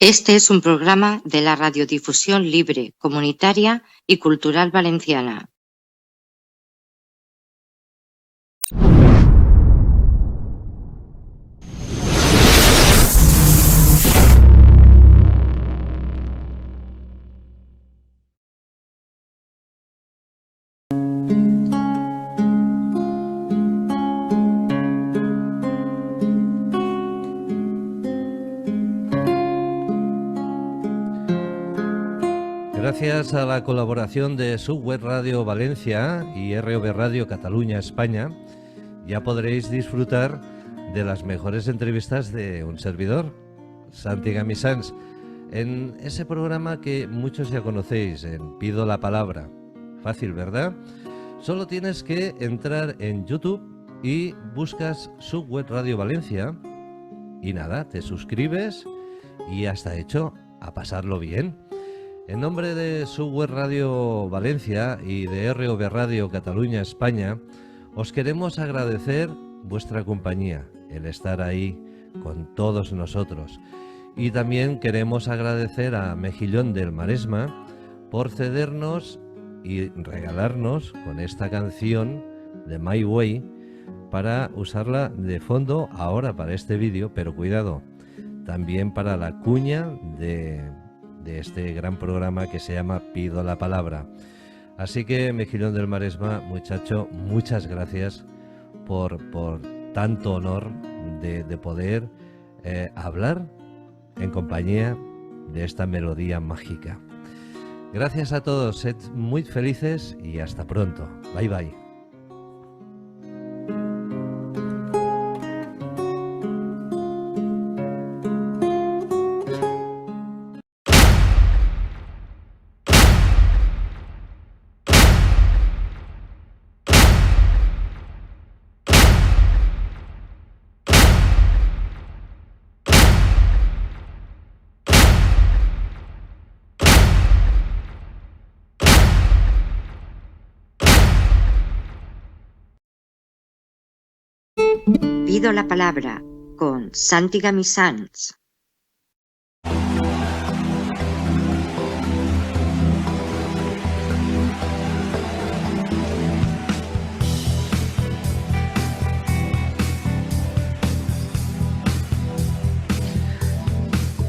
Este es un programa de la Radiodifusión Libre, Comunitaria y Cultural Valenciana. Gracias a la colaboración de Subweb Radio Valencia y ROV Radio Cataluña España, ya podréis disfrutar de las mejores entrevistas de un servidor, Santi Gamisans, en ese programa que muchos ya conocéis, en Pido la Palabra. Fácil, ¿verdad? Solo tienes que entrar en YouTube y buscas Subweb Radio Valencia y nada, te suscribes y ya está hecho, a pasarlo bien. En nombre de Subweb Radio Valencia y de ROV Radio Cataluña España, os queremos agradecer vuestra compañía, el estar ahí con todos nosotros. Y también queremos agradecer a Mejillón del Maresma por cedernos y regalarnos con esta canción de My Way para usarla de fondo ahora para este vídeo, pero cuidado, también para la cuña de este gran programa que se llama Pido la Palabra. Así que, Mejillón del Maresma, muchacho, muchas gracias por tanto honor de poder hablar en compañía de esta melodía mágica. Gracias a todos, sed muy felices y hasta pronto. Bye bye. Pido la Palabra con Santi Gamisans.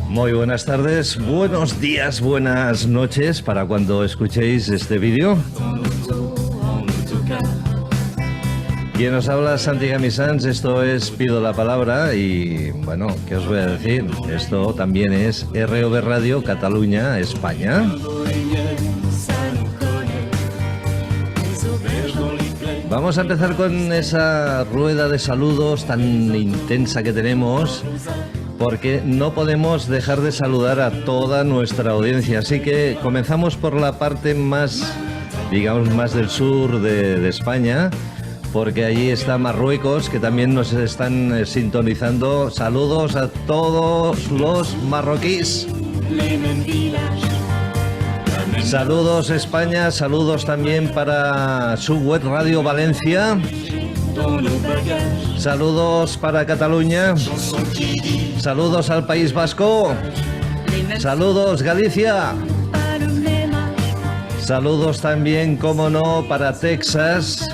Muy buenas tardes, buenos días, buenas noches para cuando escuchéis este vídeo. Quien nos habla, Santi Gamisans, esto es Pido la Palabra y bueno, ¿qué os voy a decir? Esto también es ROV Radio Cataluña España. Vamos a empezar con esa rueda de saludos tan intensa que tenemos, porque no podemos dejar de saludar a toda nuestra audiencia. Así que comenzamos por la parte más, digamos, más del sur de España, porque allí está Marruecos, que también nos están sintonizando. Saludos a todos los marroquíes. Saludos España, saludos también para Subweb Radio Valencia. Saludos para Cataluña. Saludos al País Vasco. Saludos Galicia. Saludos también, como no, para Texas.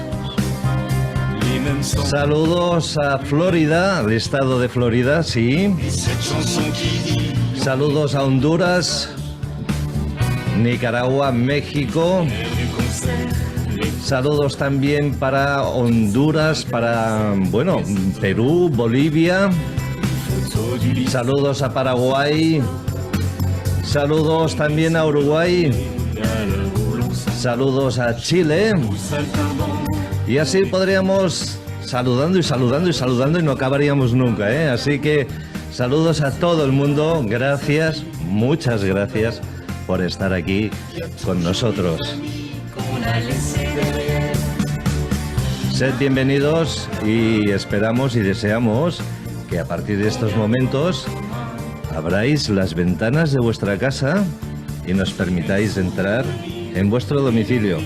Saludos a Florida, al estado de Florida, sí. Saludos a Honduras, Nicaragua, México. Saludos también para Honduras, para, bueno, Perú, Bolivia. Saludos a Paraguay. Saludos también a Uruguay. Saludos a Chile. Y así podríamos saludando y saludando y saludando y no acabaríamos nunca, ¿eh? Así que saludos a todo el mundo. Gracias, muchas gracias por estar aquí con nosotros. Sed bienvenidos y esperamos y deseamos que a partir de estos momentos abráis las ventanas de vuestra casa y nos permitáis entrar en vuestro domicilio.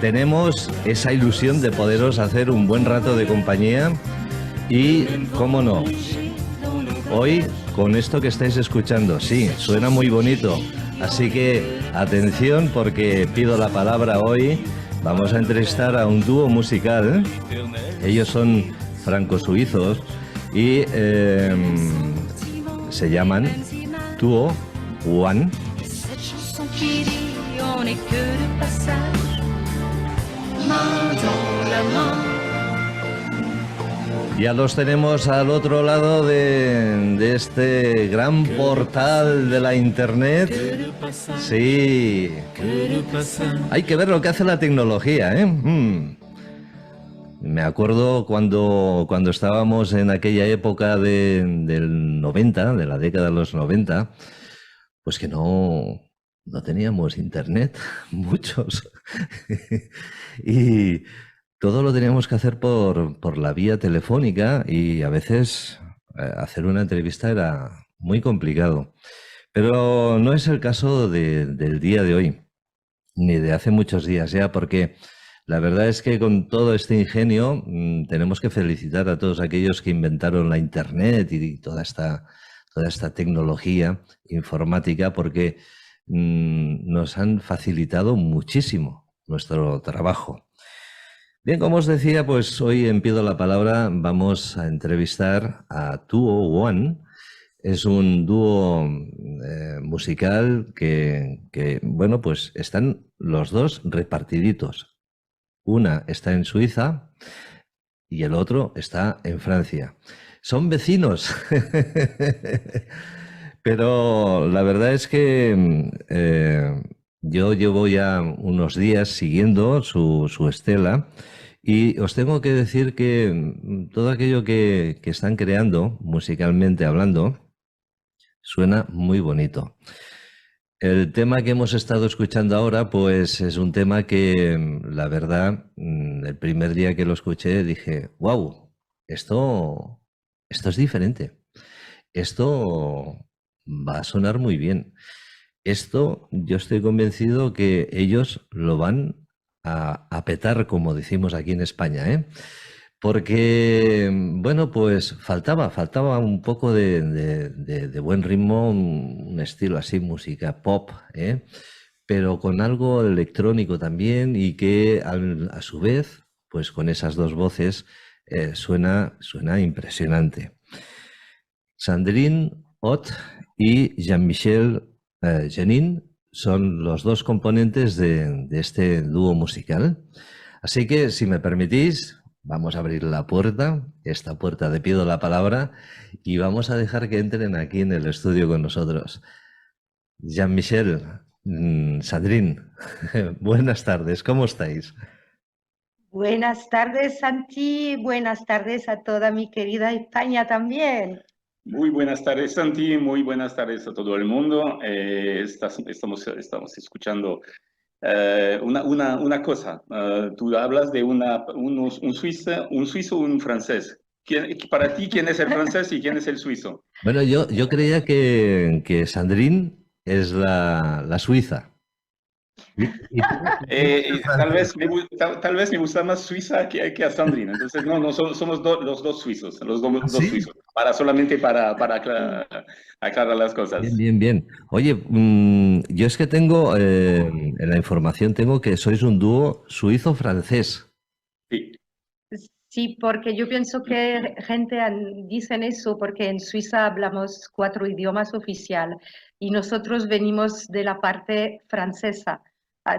Tenemos esa ilusión de poderos hacer un buen rato de compañía y, cómo no, hoy con esto que estáis escuchando. Sí, suena muy bonito. Así que atención porque pido la palabra hoy. Vamos a entrevistar a un dúo musical. Ellos son franco-suizos y se llaman Duo One. Ya los tenemos al otro lado de este gran portal de la internet. Sí. Hay que ver lo que hace la tecnología, ¿eh? Me acuerdo cuando estábamos en aquella época del 90, de la década de los 90, pues que no teníamos internet, muchos. Y todo lo teníamos que hacer por la vía telefónica y a veces hacer una entrevista era muy complicado. Pero no es el caso del día de hoy, ni de hace muchos días ya, porque la verdad es que con todo este ingenio tenemos que felicitar a todos aquellos que inventaron la Internet y toda esta tecnología informática, porque nos han facilitado muchísimo nuestro trabajo. Bien, como os decía, pues hoy en Pido la Palabra vamos a entrevistar a Duo One. Es un dúo musical que, bueno, pues están los dos repartiditos. Una está en Suiza y el otro está en Francia. Son vecinos. Pero la verdad es que yo llevo ya unos días siguiendo su estela y os tengo que decir que todo aquello que están creando, musicalmente hablando, suena muy bonito. El tema que hemos estado escuchando ahora, pues es un tema que, la verdad, el primer día que lo escuché dije, wow, esto es diferente. Esto va a sonar muy bien. Esto yo estoy convencido que ellos lo van a petar, como decimos aquí en España, ¿eh? Porque, bueno, pues faltaba un poco de buen ritmo, un estilo así, música pop, ¿eh? Pero con algo electrónico también y que a su vez, pues con esas dos voces, suena impresionante. Sandrine Ott y Jean-Michel Jenin son los dos componentes de este dúo musical. Así que, si me permitís, vamos a abrir la puerta, esta puerta de Pido la Palabra, y vamos a dejar que entren aquí en el estudio con nosotros. Jean-Michel, Sandrine, buenas tardes, ¿cómo estáis? Buenas tardes, Santi. Buenas tardes a toda mi querida España también. Muy buenas tardes, Santi. Muy buenas tardes a todo el mundo. Estamos escuchando una cosa. Tú hablas de un suizo y un francés. Para ti, ¿quién es el francés y quién es el suizo? Bueno, yo creía que Sandrine es la suiza. Tal vez me gusta más Suiza que a Sandrine. Entonces, no somos los dos suizos, dos ¿Sí? suizos. Solamente para aclarar las cosas. Bien. Oye, yo es que tengo, en la información tengo que sois un dúo suizo-francés. Sí. Sí, porque yo pienso que gente dicen eso porque en Suiza hablamos 4 idiomas oficiales y nosotros venimos de la parte francesa.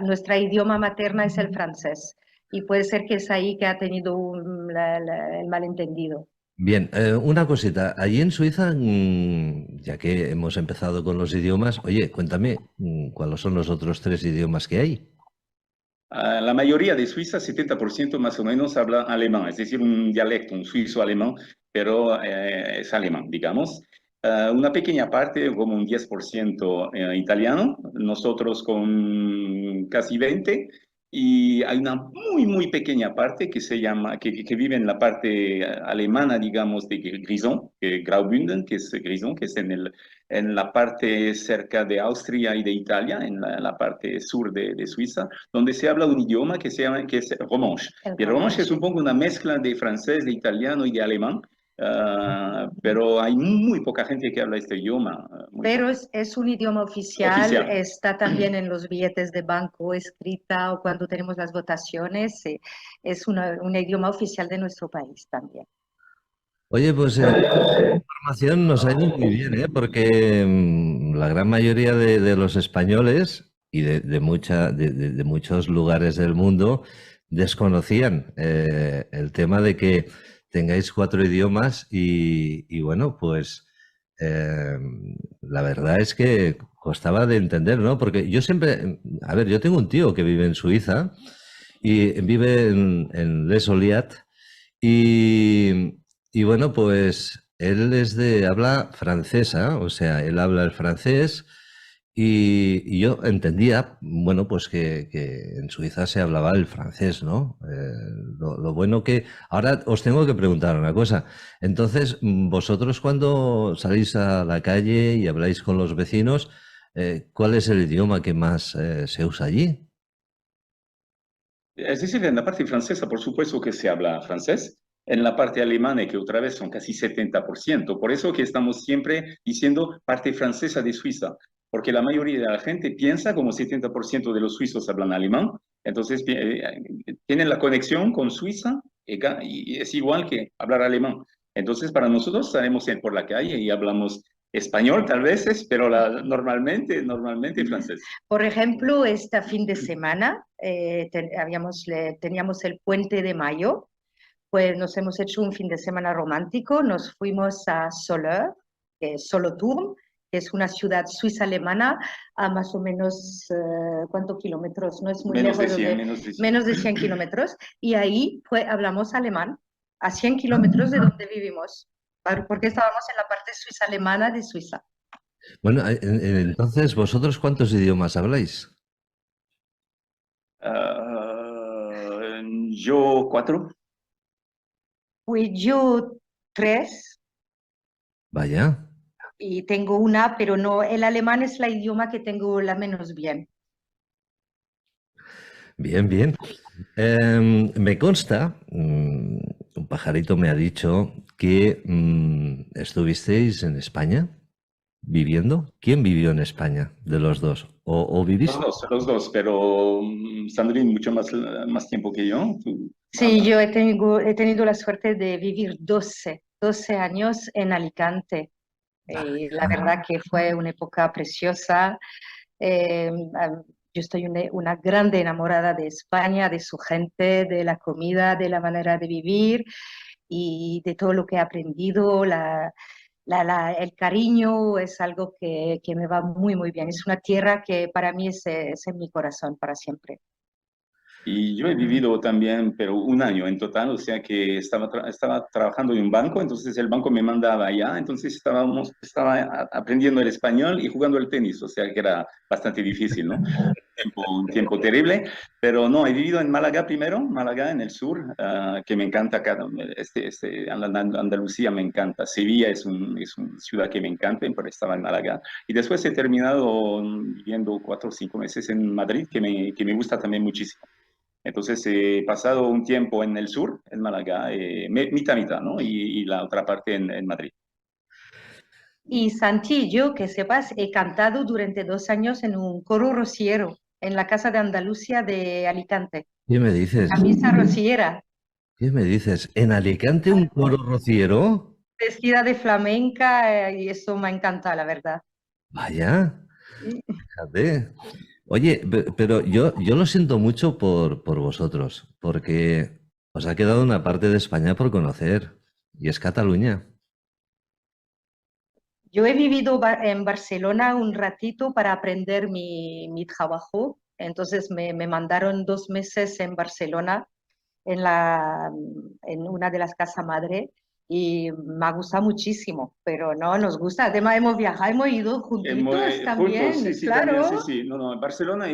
Nuestra idioma materna es el francés y puede ser que es ahí que ha tenido el malentendido. Bien, una cosita. Allí en Suiza, ya que hemos empezado con los idiomas, oye, cuéntame, ¿cuáles son los otros 3 idiomas que hay? La mayoría de Suiza, 70% más o menos, habla alemán, es decir, un dialecto, un suizo alemán, pero es alemán, digamos. Una pequeña parte, como un 10% italiano, nosotros con casi 20%, y hay una muy pequeña parte que se llama, que vive en la parte alemana, digamos, de Grisons, Graubünden, que es Grisons, que es en la parte cerca de Austria y de Italia, en la parte sur de Suiza, donde se habla un idioma que es romanche. Y el romanche es un poco una mezcla de francés, de italiano y de alemán. pero hay muy poca gente que habla este idioma. Pero es un idioma oficial, Oficial. está también en los billetes de banco escrita o cuando tenemos las votaciones, es un idioma oficial de nuestro país también. Oye, pues la información nos ha ido muy bien, ¿eh? Porque la gran mayoría de los españoles y de muchos lugares del mundo desconocían el tema de que tengáis 4 idiomas y bueno, pues eh, la verdad es que costaba de entender, ¿no? Porque yo siempre, a ver, yo tengo un tío que vive en Suiza y vive en Les Oliat y, y bueno, pues él habla francesa, o sea, él habla el francés y yo entendía, bueno, pues que en Suiza se hablaba el francés, ¿no? Lo bueno que... Ahora os tengo que preguntar una cosa. Entonces, vosotros cuando salís a la calle y habláis con los vecinos, ¿cuál es el idioma que más se usa allí? Es decir, en la parte francesa, por supuesto que se habla francés. En la parte alemana, que otra vez son casi 70%. Por eso que estamos siempre diciendo parte francesa de Suiza, porque la mayoría de la gente piensa como 70% de los suizos hablan alemán, entonces tienen la conexión con Suiza y es igual que hablar alemán. Entonces, para nosotros salimos por la calle y hablamos español tal vez, pero normalmente francés. Por ejemplo, este fin de semana teníamos el puente de mayo, pues nos hemos hecho un fin de semana romántico, nos fuimos a Soleure, Solothurn, que es una ciudad suiza alemana a más o menos, ¿cuántos kilómetros? No es muy Menos lejos, de 100, menos de 100. menos de 100 kilómetros, y ahí hablamos alemán, a 100 kilómetros de donde vivimos, porque estábamos en la parte suiza alemana de Suiza. Bueno, entonces, ¿vosotros cuántos idiomas habláis? Yo 4. Pues yo 3 Vaya. y tengo una, pero no, el alemán es el idioma que tengo la menos bien. Bien, bien. Me consta, un pajarito me ha dicho que estuvisteis en España viviendo. ¿Quién vivió en España de los dos? ¿O vivís? Los dos, pero Sandrine mucho más tiempo que yo. Sí, yo he tenido la suerte de vivir 12 años en Alicante. La verdad que fue una época preciosa. Yo estoy una grande enamorada de España, de su gente, de la comida, de la manera de vivir y de todo lo que he aprendido. El cariño es algo que me va muy, muy bien. Es una tierra que para mí es en mi corazón para siempre. Y yo he vivido también, pero un año en total, o sea que estaba trabajando en un banco, entonces el banco me mandaba allá, entonces estaba aprendiendo el español y jugando el tenis, o sea que era bastante difícil, ¿no? Un tiempo terrible, pero no, he vivido en Málaga primero, Málaga en el sur, que me encanta, Andalucía me encanta, Sevilla es una ciudad que me encanta, pero estaba en Málaga, y después he terminado viviendo 4 o 5 meses en Madrid, que me gusta también muchísimo. Entonces he pasado un tiempo en el sur, en Málaga, mitad, ¿no? Y la otra parte en Madrid. Y Santi, yo que sepas, he cantado durante 2 años en un coro rociero en la Casa de Andalucía de Alicante. ¿Qué me dices? La misa rociera, ¿Qué me dices? ¿En Alicante un coro rociero? vestida de flamenca, y eso me encanta, la verdad. Vaya, fíjate. Oye, pero yo lo siento mucho por vosotros, porque os ha quedado una parte de España por conocer, y es Cataluña. Yo he vivido en Barcelona un ratito para aprender mi trabajo, entonces me mandaron 2 meses en Barcelona en una de las casas madre y me ha gustado muchísimo, pero no, nos gusta, además hemos viajado, hemos ido juntitos también, Juntos, sí, sí, claro. también, sí, sí. No, no, en Barcelona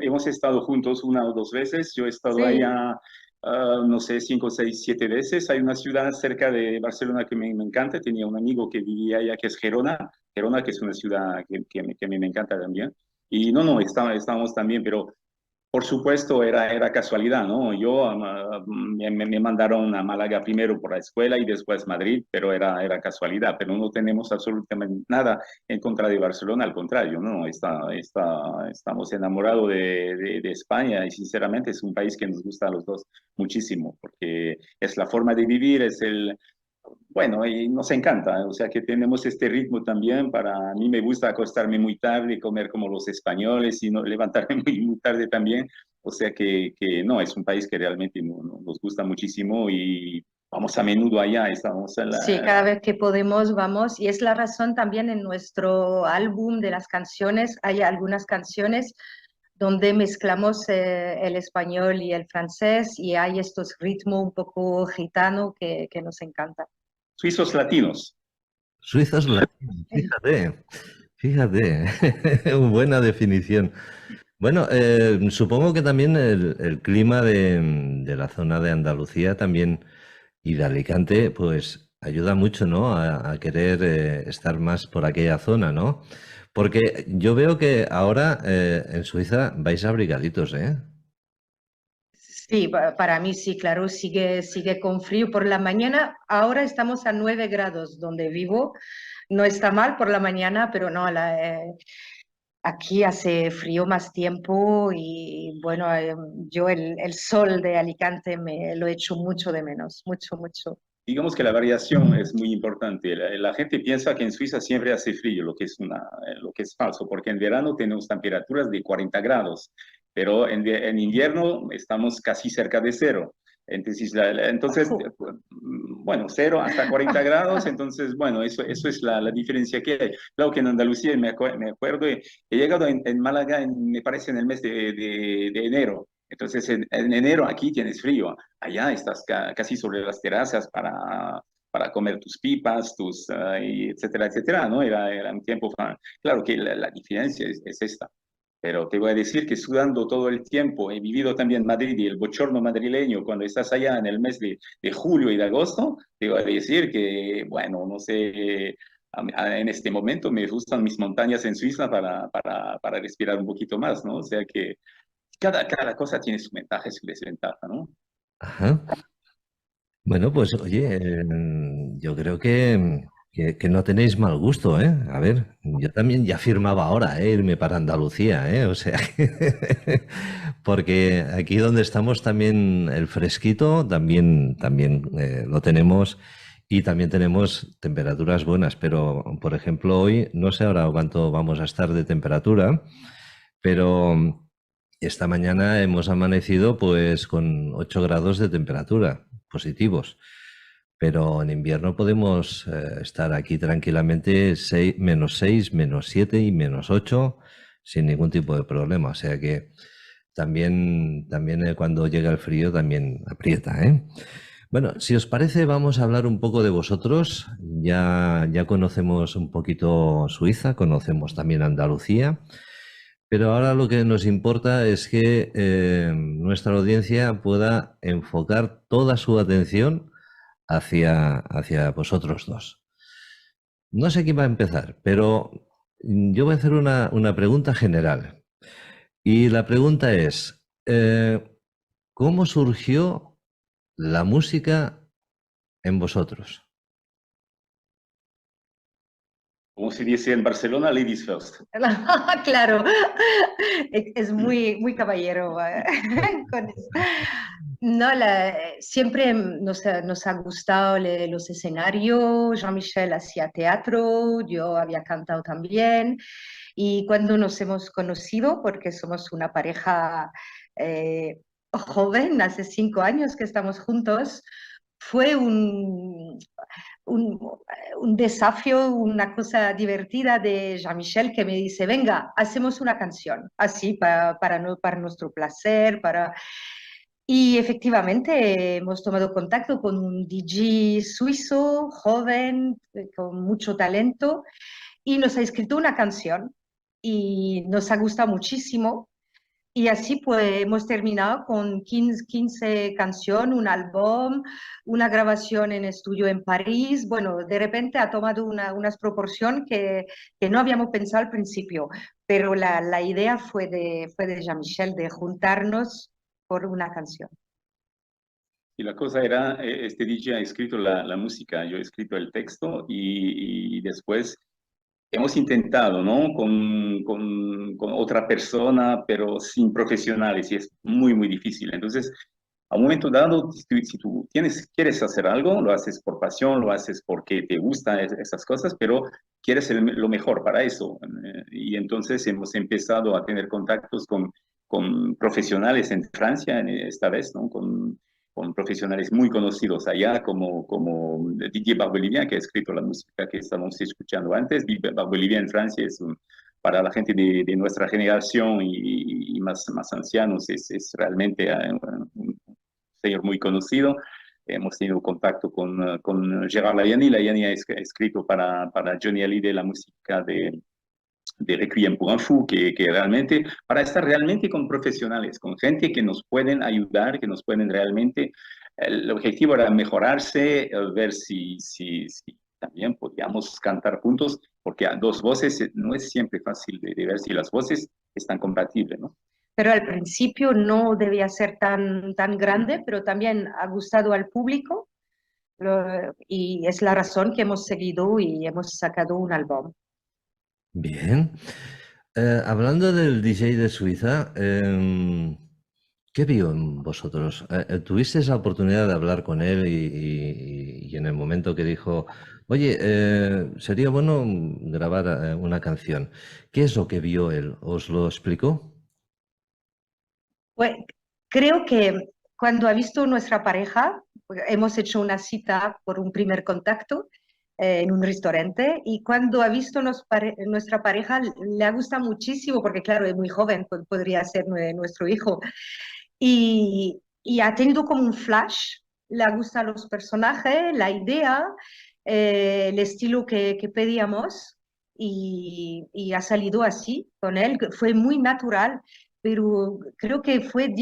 hemos estado juntos 1 o 2 veces. Yo he estado Sí. allá, no sé, 5, 6, 7 veces. Hay una ciudad cerca de Barcelona que me encanta. Tenía un amigo que vivía allá, que es Gerona. Gerona, que es una ciudad que me encanta también. Y no, estábamos también, pero Por supuesto, era casualidad, ¿no? Me mandaron a Málaga primero por la escuela y después Madrid, pero era casualidad. Pero no tenemos absolutamente nada en contra de Barcelona, al contrario, ¿no? Estamos enamorados de España y sinceramente es un país que nos gusta a los dos muchísimo, porque es la forma de vivir, bueno, y nos encanta, o sea que tenemos este ritmo también. A mí me gusta acostarme muy tarde, comer como los españoles y no levantarme muy tarde también. O sea que no, es un país que realmente nos gusta muchísimo y vamos a menudo allá, estamos en Sí, cada vez que podemos vamos y es la razón también en nuestro álbum de las canciones, hay algunas canciones donde mezclamos el español y el francés y hay estos ritmos un poco gitano que nos encanta. Suizos latinos. Suizos latinos, fíjate, fíjate, buena definición. Bueno, supongo que también el clima de la zona de Andalucía también y de Alicante, pues ayuda mucho, ¿no? A querer estar más por aquella zona, ¿no? Porque yo veo que ahora en Suiza vais abrigaditos, ¿eh? Sí, para mí sí, claro, sigue con frío por la mañana. Ahora estamos a 9 grados donde vivo. No está mal por la mañana, pero no, aquí hace frío más tiempo y bueno, yo el sol de Alicante me lo echo mucho de menos, mucho, mucho. Digamos que la variación es muy importante. La gente piensa que en Suiza siempre hace frío, lo que es falso, porque en verano tenemos temperaturas de 40 grados, pero en invierno estamos casi cerca de cero. Entonces, bueno, cero hasta 40 grados, entonces, bueno, eso es la diferencia que hay. Claro que en Andalucía, me acuerdo, he llegado en Málaga, me parece, en el mes de enero. Entonces, en enero aquí tienes frío, allá estás casi sobre las terrazas para comer tus pipas, etcétera, etcétera, ¿no? Era un tiempo, claro que la diferencia es esta. Pero te voy a decir que sudando todo el tiempo, he vivido también en Madrid y el bochorno madrileño, cuando estás allá en el mes de julio y de agosto, te voy a decir que, bueno, no sé, en este momento me gustan mis montañas en Suiza para respirar un poquito más, ¿no? O sea que cada cosa tiene su ventaja y su desventaja, ¿no? Ajá. Bueno, pues oye, yo creo que no tenéis mal gusto, ¿eh? A ver, yo también ya firmaba ahora, irme para Andalucía, ¿eh? O sea, porque aquí donde estamos también el fresquito también lo tenemos y también tenemos temperaturas buenas, pero por ejemplo hoy, no sé ahora cuánto vamos a estar de temperatura, pero esta mañana hemos amanecido pues con 8 grados de temperatura positivos, pero en invierno podemos estar aquí tranquilamente -6, -7 y -8 sin ningún tipo de problema. O sea que también cuando llega el frío también aprieta, ¿eh? Bueno, si os parece, vamos a hablar un poco de vosotros. Ya conocemos un poquito Suiza, conocemos también Andalucía. Pero ahora lo que nos importa es que nuestra audiencia pueda enfocar toda su atención hacia vosotros dos. No sé quién va a empezar, pero yo voy a hacer una pregunta general. Y la pregunta es, ¿cómo surgió la música en vosotros? Como se dice en Barcelona, ladies first. Claro, es muy caballero con eso. No, siempre nos ha gustado los escenarios. Jean-Michel hacía teatro, yo había cantado también. Y cuando nos hemos conocido, porque somos una pareja joven, hace 5 años que estamos juntos, fue un, un desafío, una cosa divertida de Jean-Michel que me dice, venga, hacemos una canción, así para nuestro placer, para... Y efectivamente hemos tomado contacto con un DJ suizo, joven, con mucho talento, y nos ha escrito una canción y nos ha gustado muchísimo. Y así pues hemos terminado con 15 canciones, un álbum, una grabación en estudio en París. Bueno, de repente ha tomado unas proporciones que no habíamos pensado al principio. pero la idea fue de Jean-Michel de juntarnos por una canción. Y la cosa era, este DJ ha escrito la música, yo he escrito el texto y después hemos intentado, ¿no? Con otra persona, pero sin profesionales y es muy, muy difícil. Entonces, a un momento dado, si tú quieres hacer algo, lo haces por pasión, lo haces porque te gustan esas cosas, pero quieres lo mejor para eso. Y entonces hemos empezado a tener contactos con profesionales en Francia, esta vez, ¿no? Con profesionales muy conocidos allá, como Didier Barbelivien, que ha escrito la música que estamos escuchando antes. Didier Barbelivien en Francia para la gente de nuestra generación y más ancianos, es realmente un señor muy conocido. Hemos tenido contacto con Gérard Layani. Layani ha escrito para Johnny Hallyday la música de Requiem pour un Fou, que realmente, para estar realmente con profesionales, con gente que nos pueden ayudar, que nos pueden realmente, el objetivo era mejorarse, ver si también podíamos cantar juntos, porque a dos voces no es siempre fácil de ver si las voces están compatibles, ¿no? Pero al principio no debía ser tan grande, pero también ha gustado al público y es la razón que hemos seguido y hemos sacado un álbum. Bien. Hablando del DJ de Suiza, ¿qué vio en vosotros? ¿Tuvisteis la oportunidad de hablar con él y en el momento que dijo, oye, sería bueno grabar una canción? ¿Qué es lo que vio él? ¿Os lo explicó? Pues, creo que cuando ha visto nuestra pareja, hemos hecho una cita por un primer contacto en un restaurante y cuando ha visto nuestra pareja le ha gustado muchísimo porque claro, es muy joven, podría ser nuestro hijo y ha tenido como un flash, le ha gustado los personajes, la idea, el estilo que pedíamos y ha salido así con él, fue muy natural pero creo que fue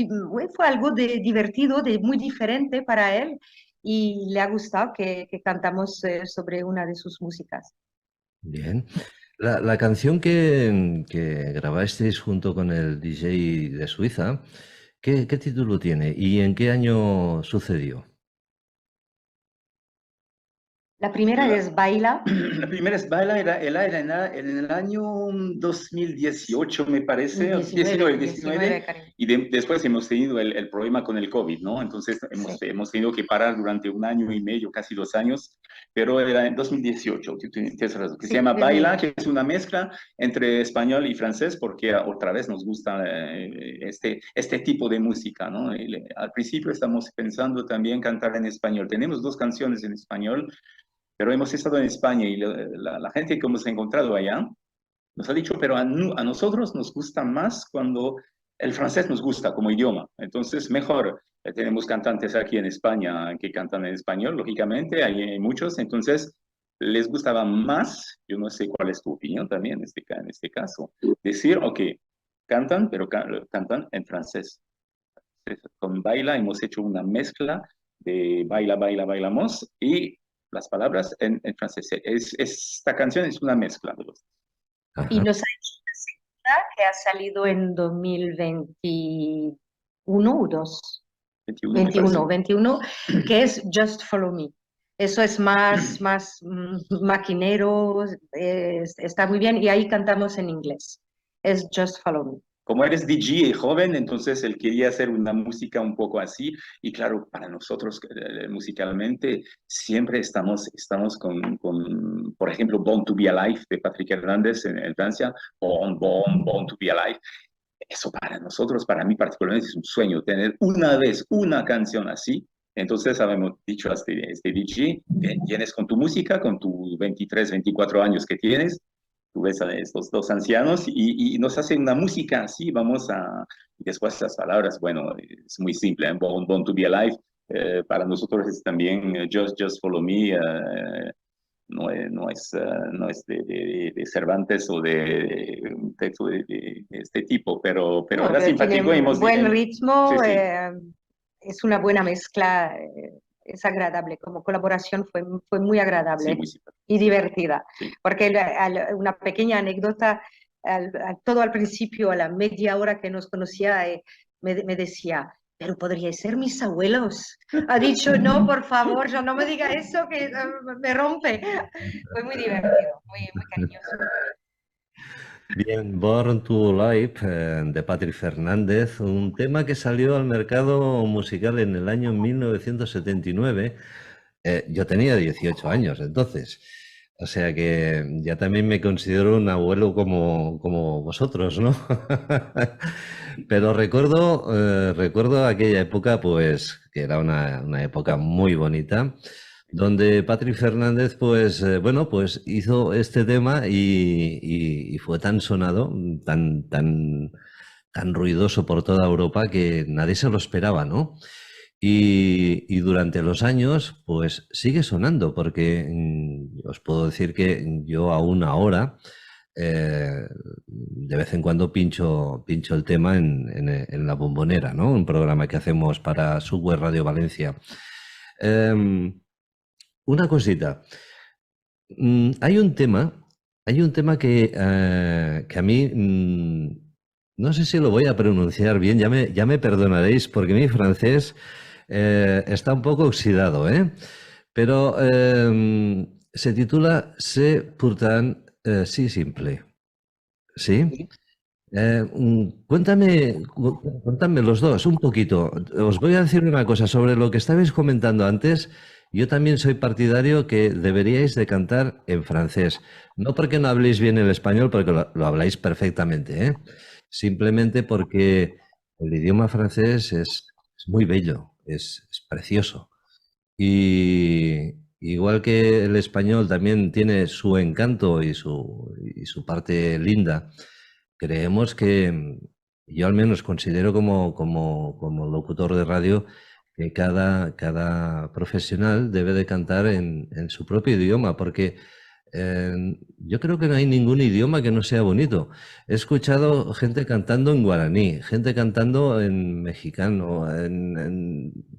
algo divertido, muy diferente para él y le ha gustado que cantamos sobre una de sus músicas. Bien. La canción que grabasteis junto con el DJ de Suiza, ¿qué título tiene y en qué año sucedió? La primera es Baila. La primera es Baila, era en el año 2018, me parece, 19, y después hemos tenido el problema con el COVID, ¿no? Entonces hemos tenido que parar durante un año y medio, casi 2 años, pero era en 2018, tienes razón, que se llama Baila, que es una mezcla entre español y francés, porque otra vez nos gusta este tipo de música, ¿no? Al principio estamos pensando también cantar en español. Tenemos 2 canciones en español, pero hemos estado en España y la gente que hemos encontrado allá nos ha dicho, pero a nosotros nos gusta más cuando el francés nos gusta como idioma. Entonces, mejor. Tenemos cantantes aquí en España que cantan en español, lógicamente, hay muchos. Entonces, les gustaba más, yo no sé cuál es tu opinión también en este caso, decir, ok, cantan, pero cantan en francés. Con Baila hemos hecho una mezcla de Baila, Baila, Bailamos y las palabras en francés. Esta canción es una mezcla de los dos. Y nos ha hecho una segunda que ha salido en 2021 o 2. 21, que es Just Follow Me. Eso es más maquinero, está muy bien y ahí cantamos en inglés. Es Just Follow Me. Como eres DJ joven, entonces él quería hacer una música un poco así, y claro, para nosotros musicalmente siempre estamos con, por ejemplo, Born to Be Alive de Patrick Hernández en Francia, Born to Be Alive. Eso para nosotros, para mí particularmente es un sueño, tener una vez una canción así. Entonces habíamos dicho a este DJ, vienes con tu música, con tus 23, 24 años que tienes, tú ves a estos 2 ancianos y nos hacen una música así, después las palabras, bueno, es muy simple, Born to Be Alive, para nosotros es también Just Follow Me, no es de Cervantes o de un texto de este tipo, pero era simpático. Tiene buen ritmo, sí. Es una buena mezcla. Es agradable, como colaboración fue muy agradable sí, muy y divertida. Sí. Porque una pequeña anécdota, todo al principio, a la media hora que nos conocía, me decía, pero podríais ser mis abuelos. Ha dicho, no, por favor, yo no me diga eso, que me rompe. Fue muy divertido, muy cariñoso. Bien, Born to Life de Patrick Fernández, un tema que salió al mercado musical en el año 1979. Yo tenía 18 años entonces, o sea que ya también me considero un abuelo como vosotros, ¿no? Pero recuerdo aquella época, pues, que era una época muy bonita, donde Patrick Fernández, pues, bueno, pues hizo este tema y fue tan sonado, tan ruidoso por toda Europa que nadie se lo esperaba, ¿no? Y durante los años, pues sigue sonando, porque os puedo decir que yo aún ahora, de vez en cuando pincho el tema en La Bombonera, ¿no? Un programa que hacemos para Subway Radio Valencia. Una cosita. Hay un tema que a mí, no sé si lo voy a pronunciar bien, ya me perdonaréis, porque mi francés está un poco oxidado, ¿eh? Pero se titula C'est pourtant si simple. ¿Sí? Cuéntame los dos un poquito. Os voy a decir una cosa sobre lo que estabais comentando antes. Yo también soy partidario que deberíais de cantar en francés. No porque no habléis bien el español, porque lo habláis perfectamente, ¿eh? Simplemente porque el idioma francés es muy bello, es precioso. Y igual que el español también tiene su encanto y su parte linda, creemos que yo al menos considero como locutor de radio que cada profesional debe de cantar en su propio idioma, porque yo creo que no hay ningún idioma que no sea bonito. He escuchado gente cantando en guaraní, gente cantando en mexicano,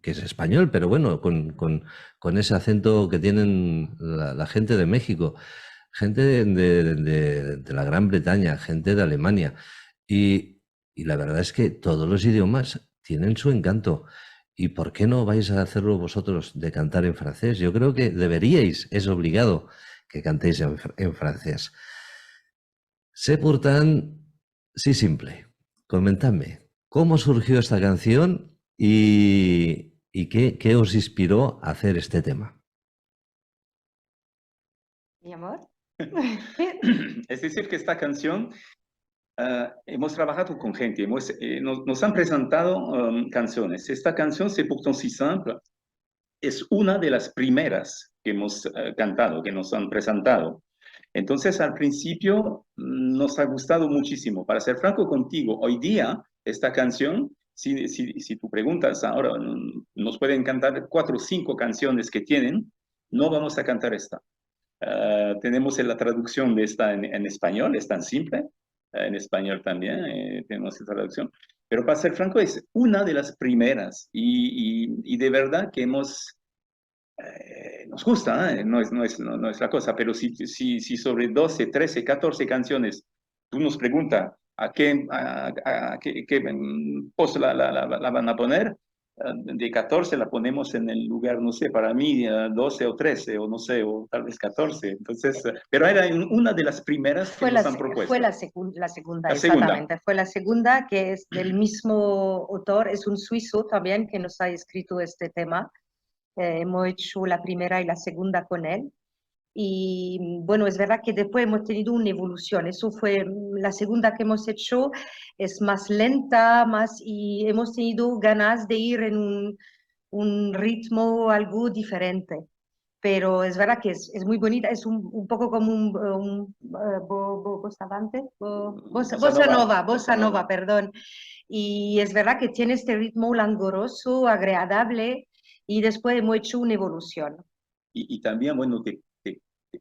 que es español, pero bueno, con ese acento que tienen la gente de México, gente de la Gran Bretaña, gente de Alemania. Y la verdad es que todos los idiomas tienen su encanto. ¿Y por qué no vais a hacerlo vosotros de cantar en francés? Yo creo que deberíais, es obligado que cantéis en francés. C'est pourtant si simple. Comentadme, ¿cómo surgió esta canción y qué os inspiró a hacer este tema? Mi amor. Es decir, que esta canción hemos trabajado con gente, nos han presentado canciones. Esta canción, C'est pourtant si simple, es una de las primeras que hemos cantado, que nos han presentado. Entonces, al principio nos ha gustado muchísimo. Para ser franco contigo, hoy día esta canción, si tú preguntas ahora, nos pueden cantar 4 o 5 canciones que tienen, no vamos a cantar esta. Tenemos la traducción de esta en español, es tan simple. En español también tenemos esta traducción. Pero para ser franco, es una de las primeras y de verdad que nos gusta, no es la cosa, pero si sobre 12, 13, 14 canciones tú nos preguntas a qué post la van a poner, de 14 la ponemos en el lugar, no sé, para mí 12 o 13 o no sé, o tal vez 14. Entonces, pero era una de las primeras que nos han propuesto. Fue la segunda, exactamente. Fue la segunda, que es del mismo autor, es un suizo también que nos ha escrito este tema. Hemos hecho la primera y la segunda con él. Y bueno, es verdad que después hemos tenido una evolución. Eso fue la segunda que hemos hecho, es más lenta, y hemos tenido ganas de ir en un ritmo algo diferente. Pero es verdad que es muy bonita, es un poco como bossa nova, perdón. Y es verdad que tiene este ritmo langoroso, agradable, y después hemos hecho una evolución. Y también, bueno,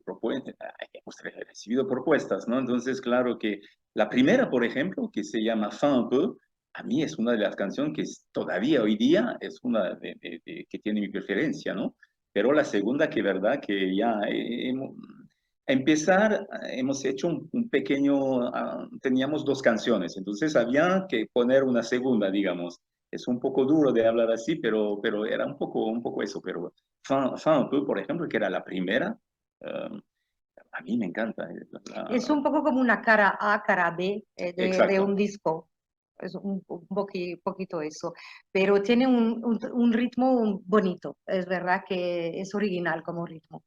hemos recibido propuestas, ¿no? Entonces, claro que la primera, por ejemplo, que se llama Fin un peu, a mí es una de las canciones que todavía hoy día es una que tiene mi preferencia, ¿no? Pero la segunda, que verdad que ya empezar, hemos hecho un pequeño, teníamos 2 canciones, entonces había que poner una segunda, digamos. Es un poco duro de hablar así, pero era un poco eso. Pero Fin un peu, por ejemplo, que era la primera, a mí me encanta. Es un poco como una cara A, cara B de Exacto. un disco. Es un poquito eso. Pero tiene un ritmo bonito. Es verdad que es original como ritmo.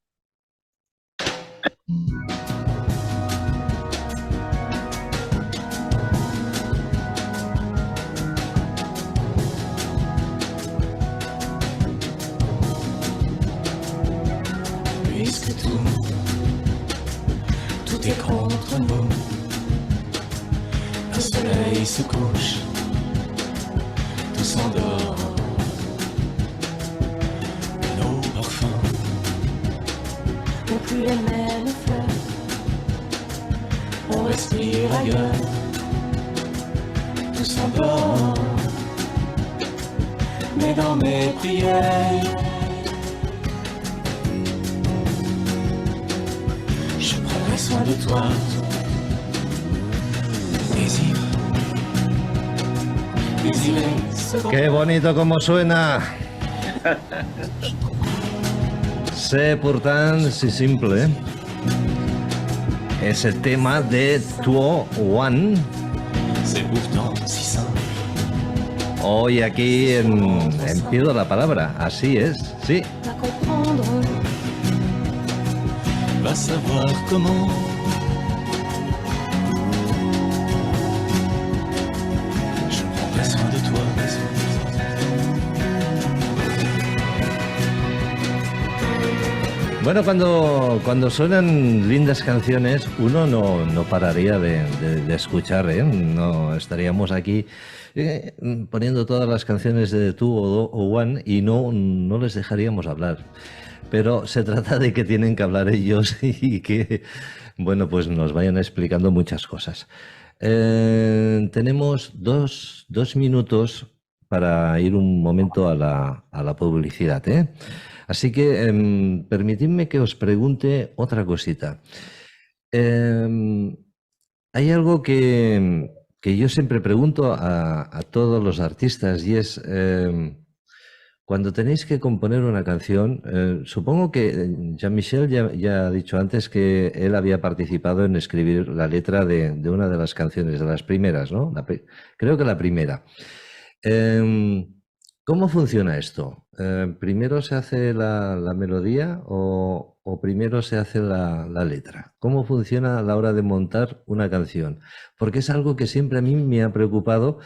Puisque tout est contre nous, le soleil se couche, tout s'endort, nos parfums n'ont plus les mêmes fleurs, on respire ailleurs, tout s'endort, mais dans mes prières, soin de toi, désirer. ¡Qué bonito como suena! C'est pourtant si simple. Es el tema de Tuo One. C'est pourtant si simple. Hoy aquí en Pido la Palabra, así es, sí. Va savoir comment. Je prendrai soin de toi. Bueno, cuando suenan lindas canciones, uno no pararía de escuchar, ¿eh? No estaríamos aquí poniendo todas las canciones de Tuo One y no les dejaríamos hablar. Pero se trata de que tienen que hablar ellos y que, bueno, pues nos vayan explicando muchas cosas. Tenemos dos minutos para ir un momento a la publicidad, ¿eh? Así que permitidme que os pregunte otra cosita. Hay algo que yo siempre pregunto a todos los artistas y es... Cuando tenéis que componer una canción, supongo que Jean-Michel ya ha dicho antes que él había participado en escribir la letra de una de las canciones, de las primeras, ¿no? Creo que la primera. ¿Cómo funciona esto? ¿Primero se hace la melodía o primero se hace la letra? ¿Cómo funciona a la hora de montar una canción? Porque es algo que siempre a mí me ha preocupado.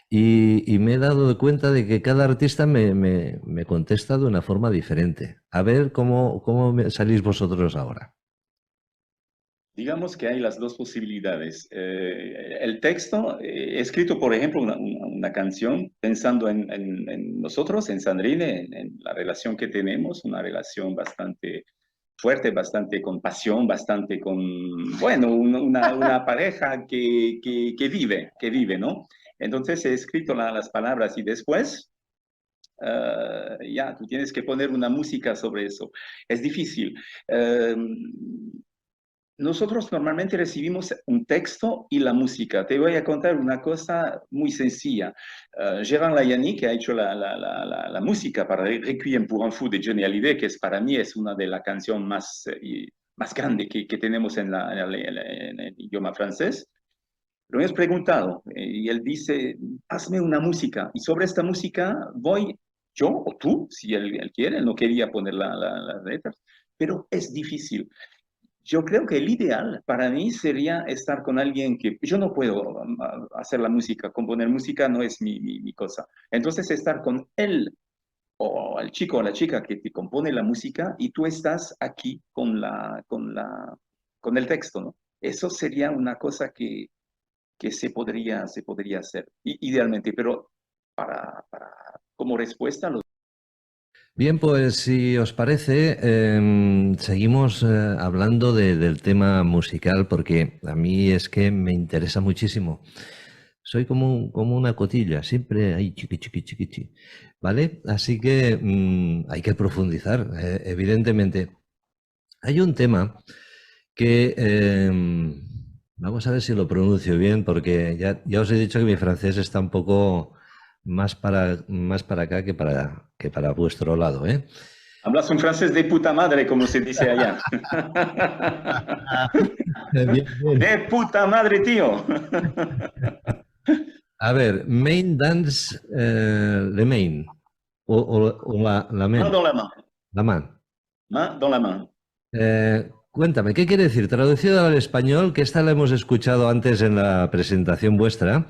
Y me he dado cuenta de que cada artista me contesta de una forma diferente. A ver cómo salís vosotros ahora. Digamos que hay las 2 posibilidades. El texto, he escrito, por ejemplo, una canción pensando en nosotros, en Sandrine, en la relación que tenemos, una relación bastante fuerte, bastante con pasión, bastante con, bueno, una pareja que vive, ¿no? Entonces he escrito las palabras y después ya tú tienes que poner una música sobre eso. Es difícil. Nosotros normalmente recibimos un texto y la música. Te voy a contar una cosa muy sencilla. Gérard Layani, que ha hecho la música para Requiem pour un fou de Johnny Hallyday, que para mí es una de las canciones más grandes que tenemos en el idioma francés. Lo hemos preguntado y él dice, hazme una música. Y sobre esta música voy yo o tú, si él quiere, él no quería poner las letras, pero es difícil. Yo creo que el ideal para mí sería estar con alguien que yo no puedo hacer la música, componer música no es mi cosa. Entonces estar con él o el chico o la chica que te compone la música y tú estás aquí con el texto, ¿no? Eso sería una cosa que se podría hacer idealmente, pero como respuesta lo... Bien, pues si os parece, seguimos hablando del tema musical porque a mí es que me interesa muchísimo. Soy como una cotilla, siempre hay chiqui, ¿vale? Así que hay que profundizar, evidentemente. Hay un tema que vamos a ver si lo pronuncio bien, porque ya os he dicho que mi francés está un poco más para acá que para vuestro lado, ¿eh? Hablas un francés de puta madre, como se dice allá. Bien, bien. De puta madre, tío. A ver, main dance, le main, o la Main main, dans la main. la man. Main dans la main. Cuéntame, ¿qué quiere decir? Traducido al español, que esta la hemos escuchado antes en la presentación vuestra.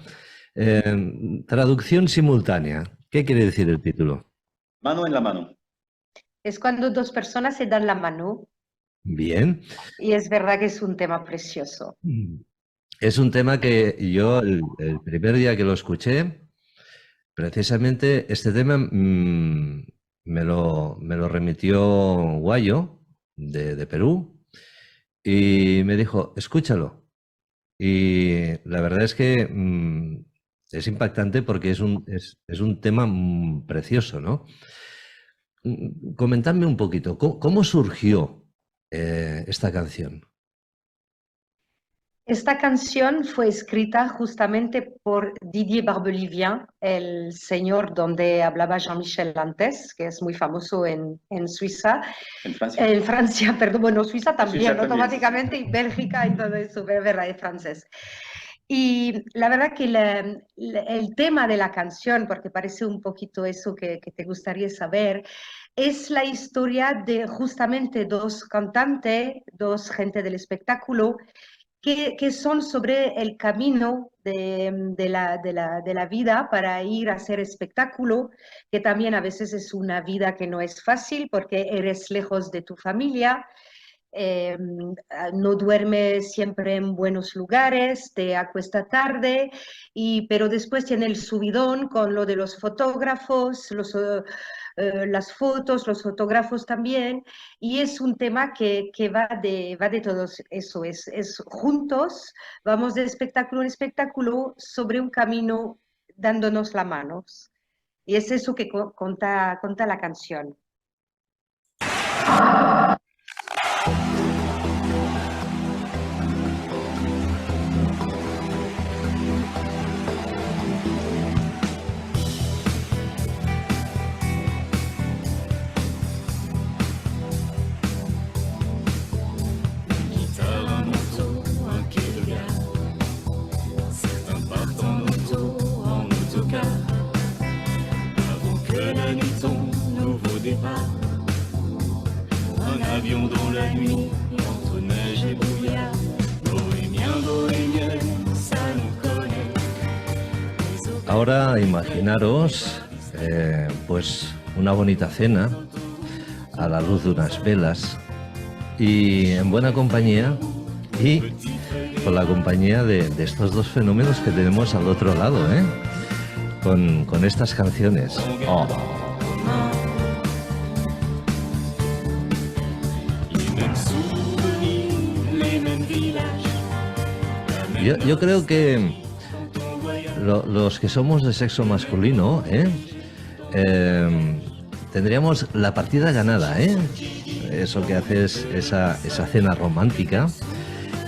Traducción simultánea. ¿Qué quiere decir el título? Mano en la mano. Es cuando dos personas se dan la mano Bien. y es verdad que es un tema precioso. Es un tema que yo el primer día que lo escuché, precisamente este tema me lo remitió Guayo de Perú y me dijo, escúchalo. Y la verdad es que es impactante porque es un tema precioso, ¿no? Comentadme un poquito, ¿cómo surgió esta canción? Esta canción fue escrita justamente por Didier Barbelivien, el señor donde hablaba Jean-Michel antes, que es muy famoso en Suiza. En Francia. En Francia, perdón, bueno, Suiza también, Suiza también, automáticamente, sí. y Bélgica y todo eso, pero es verdad, es francés. Y la verdad que el tema de la canción, porque parece un poquito eso que te gustaría saber, es la historia de justamente dos cantantes, dos gente del espectáculo, que son sobre el camino de la vida para ir a hacer espectáculo, que también a veces es una vida que no es fácil porque eres lejos de tu familia, no duermes siempre en buenos lugares, te acuesta tarde, pero después tiene el subidón con lo de los fotógrafos, las fotos, los fotógrafos también, y es un tema que va de todo eso, es juntos, vamos de espectáculo en espectáculo sobre un camino dándonos la mano. Y es eso que conta la canción. Un avion dans la nuit, entre neige et brouillard. Bohémien, bohémien, ça nous connaît. Ahora imaginaros pues una bonita cena a la luz de unas velas y en buena compañía y con la compañía de estos dos fenómenos que tenemos al otro lado, ¿eh? Con estas canciones. Oh. Yo creo que los que somos de sexo masculino, tendríamos la partida ganada, ¿eh? Eso que haces, esa cena romántica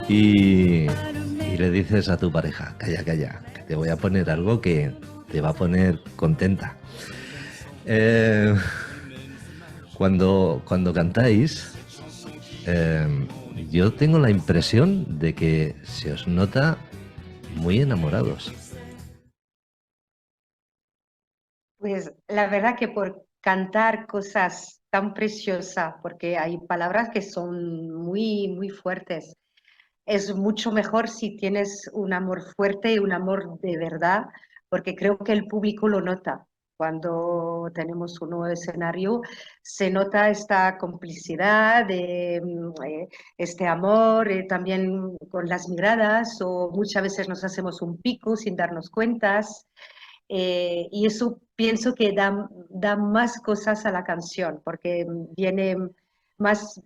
y le dices a tu pareja, calla, calla, que te voy a poner algo que te va a poner contenta. Cuando cantáis, yo tengo la impresión de que se os nota muy enamorados. Pues la verdad que por cantar cosas tan preciosas, porque hay palabras que son muy, muy fuertes, es mucho mejor si tienes un amor fuerte y un amor de verdad, porque creo que el público lo nota. Cuando tenemos un nuevo escenario, se nota esta complicidad, este amor, también con las miradas, o muchas veces nos hacemos un pico sin darnos cuentas. Y eso pienso que da más cosas a la canción, porque viene más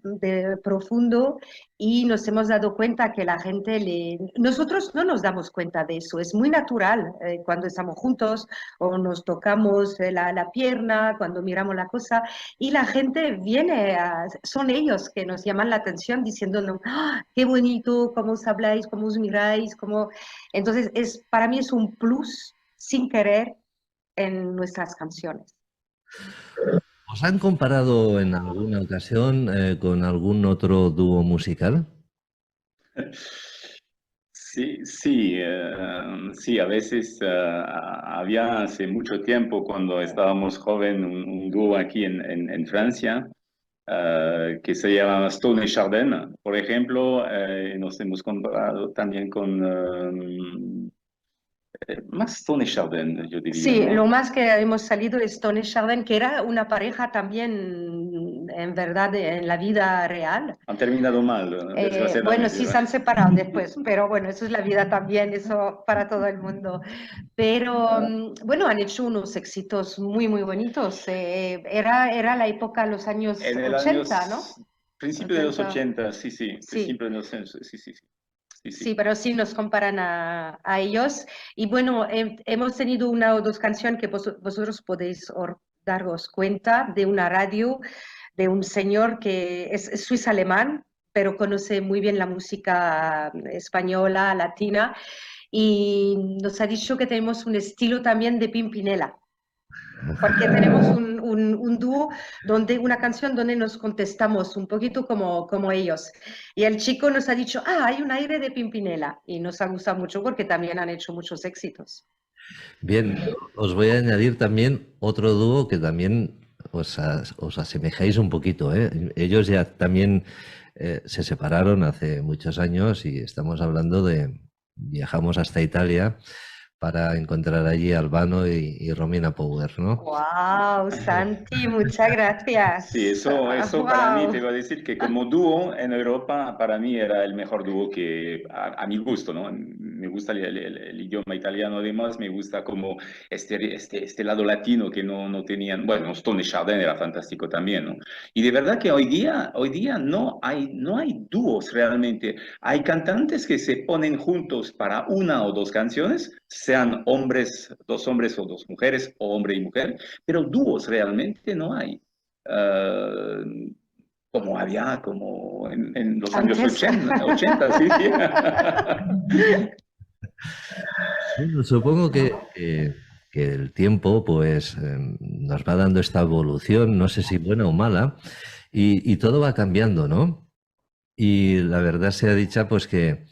profundo y nos hemos dado cuenta que la gente nosotros no nos damos cuenta de eso, es muy natural cuando estamos juntos o nos tocamos la pierna, cuando miramos la cosa y la gente son ellos que nos llaman la atención diciéndonos, ¡ah, qué bonito, cómo os habláis, cómo os miráis, cómo... Entonces para mí es un plus sin querer en nuestras canciones. ¿Os han comparado en alguna ocasión con algún otro dúo musical? Sí, sí, sí, a veces había hace mucho tiempo cuando estábamos joven un dúo aquí en Francia que se llamaba Stone y Chardin. Por ejemplo, nos hemos comparado también con más Stone y Chardin, yo diría, Sí, lo ¿no? más que hemos salido es Stone y Chardin, que era una pareja también, en verdad, en la vida real. Han terminado mal, Bueno, desgraciadamente, sí ¿no? se han separado después, pero bueno, eso es la vida también, eso para todo el mundo. Pero bueno, han hecho unos éxitos muy, muy bonitos. Era la época, los años En el 80, ¿no? principio de los 80. 80, sí, sí, Sí, principio de los 80, sí, sí, sí, sí, sí, sí. pero sí nos comparan a ellos. Y bueno, hemos tenido una o dos canciones que vosotros podéis daros cuenta de una radio de un señor que es suizo-alemán, pero conoce muy bien la música española, latina, y nos ha dicho que tenemos un estilo también de Pimpinela, porque tenemos un dúo donde una canción donde nos contestamos un poquito como ellos. Y el chico nos ha dicho, ah, hay un aire de Pimpinela, y nos ha gustado mucho porque también han hecho muchos éxitos. Bien, os voy a añadir también otro dúo que también os asemejáis un poquito, ¿eh? Ellos ya también se separaron hace muchos años y estamos hablando de, viajamos hasta Italia para encontrar allí a Albano y Romina Power, ¿no? Wow, Santi, muchas Sí, gracias. eso para mí te Wow. iba a decir que como dúo en Europa, para mí era el mejor dúo que a mi gusto, ¿no? Me gusta el idioma italiano, además me gusta como este lado latino que no tenían, bueno, Stone y Chardin era fantástico también, ¿no? Y de verdad que hoy día no hay dúos realmente. Hay cantantes que se ponen juntos para una o dos canciones, sean hombres, dos hombres o dos mujeres, o hombre y mujer, pero dúos realmente no hay. Uh, como había como en los años Antes. 80 sí. Bueno, supongo que el tiempo pues nos va dando esta evolución, no sé si buena o mala, y todo va cambiando, ¿no? Y la verdad sea dicha, pues que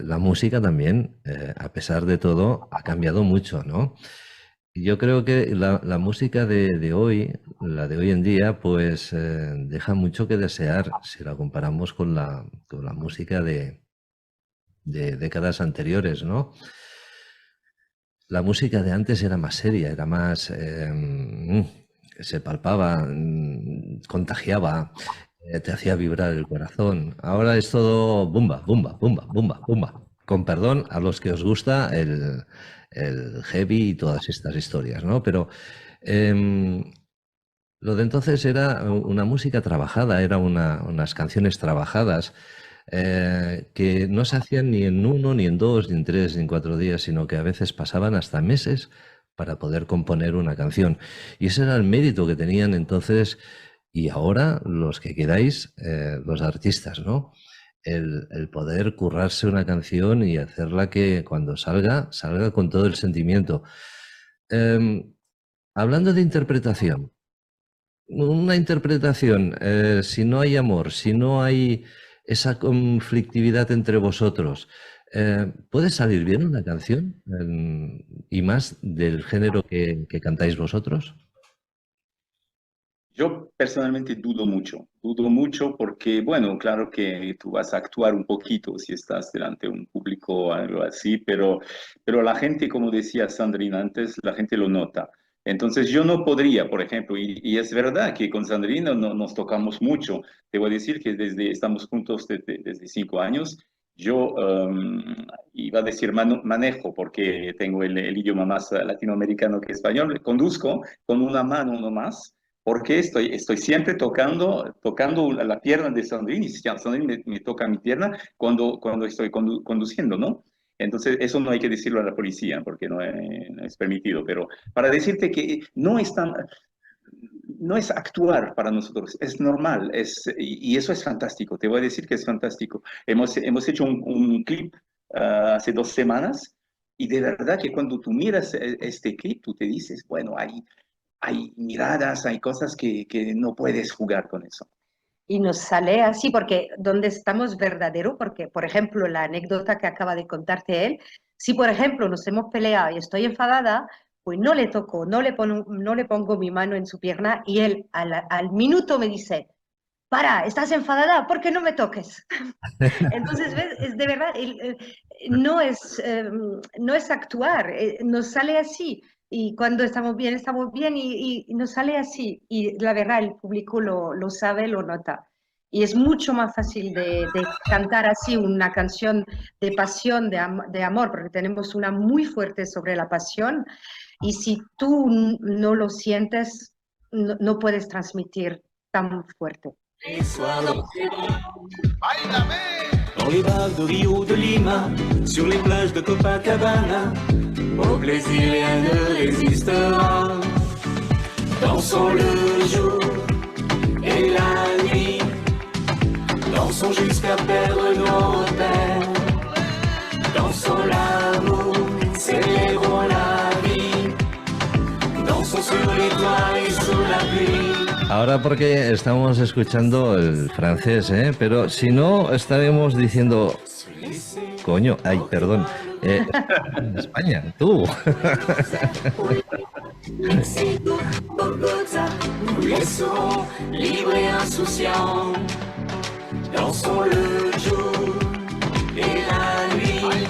la música también, a pesar de todo, ha cambiado mucho, ¿no? Y yo creo que la música de hoy, la de hoy en día, pues deja mucho que desear si la comparamos con la música de décadas anteriores, ¿no? La música de antes era más seria, era más... se palpaba, contagiaba, te hacía vibrar el corazón. Ahora es todo bumba, bumba, bumba, bumba, bumba. Con perdón a los que os gusta el heavy y todas estas historias, ¿no? Pero lo de entonces era una música trabajada, eran unas canciones trabajadas que no se hacían ni en uno, ni en dos, ni en tres, ni en 4 días, sino que a veces pasaban hasta meses para poder componer una canción. Y ese era el mérito que tenían entonces y ahora los que queráis, los artistas, ¿no? El poder currarse una canción y hacerla que cuando salga, salga con todo el sentimiento. Hablando de interpretación, una interpretación, si no hay amor, si no hay esa conflictividad entre vosotros, ¿puede salir bien una canción? Y más del género que cantáis vosotros. Yo personalmente dudo mucho porque, bueno, claro que tú vas a actuar un poquito si estás delante de un público o algo así, pero la gente, como decía Sandrine antes, la gente lo nota. Entonces yo no podría, por ejemplo, y es verdad que con Sandrine no, nos tocamos mucho. Te voy a decir que estamos juntos desde 5 años. Yo iba a decir manejo porque tengo el idioma más latinoamericano que español. Conduzco con una mano nomás porque estoy siempre tocando la pierna de Sandrine, y Sandrine me toca mi pierna cuando estoy conduciendo, ¿no? Entonces, eso no hay que decirlo a la policía, porque no es permitido, pero para decirte que no es actuar para nosotros, es normal, y eso es fantástico, te voy a decir que es fantástico. Hemos hecho un clip hace 2 semanas, y de verdad que cuando tú miras este clip, tú te dices, bueno, hay miradas, hay cosas que no puedes jugar con eso. Y nos sale así, porque donde estamos verdadero, porque, por ejemplo, la anécdota que acaba de contarte él, si, por ejemplo, nos hemos peleado y estoy enfadada, pues no le toco, no le pongo mi mano en su pierna y él al minuto me dice, para, ¿estás enfadada? ¿Por qué no me toques? Entonces, ¿ves? Es de verdad, no es actuar, nos sale así. Y cuando estamos bien y nos sale así. Y la verdad, el público lo sabe, lo nota. Y es mucho más fácil de cantar así una canción de pasión, de amor, porque tenemos una muy fuerte sobre la pasión. Y si tú no lo sientes, no puedes transmitir tan fuerte. Les soirs dans les bars de Rio de Lima, sur les plages de Copacabana, au plaisir rien ne résistera. Dansons le jour et la nuit, dansons jusqu'à perdre nos repères. Dansons l'amour, célébrons la vie, dansons sur les toits et sous la pluie. Ahora porque estamos escuchando el francés, ¿eh? Pero si no, estaremos diciendo... Coño, ay, perdón. En España, tú. Mexico, Bogotá, nous laisserons libres et insouciants. Dansons le jour et la nuit,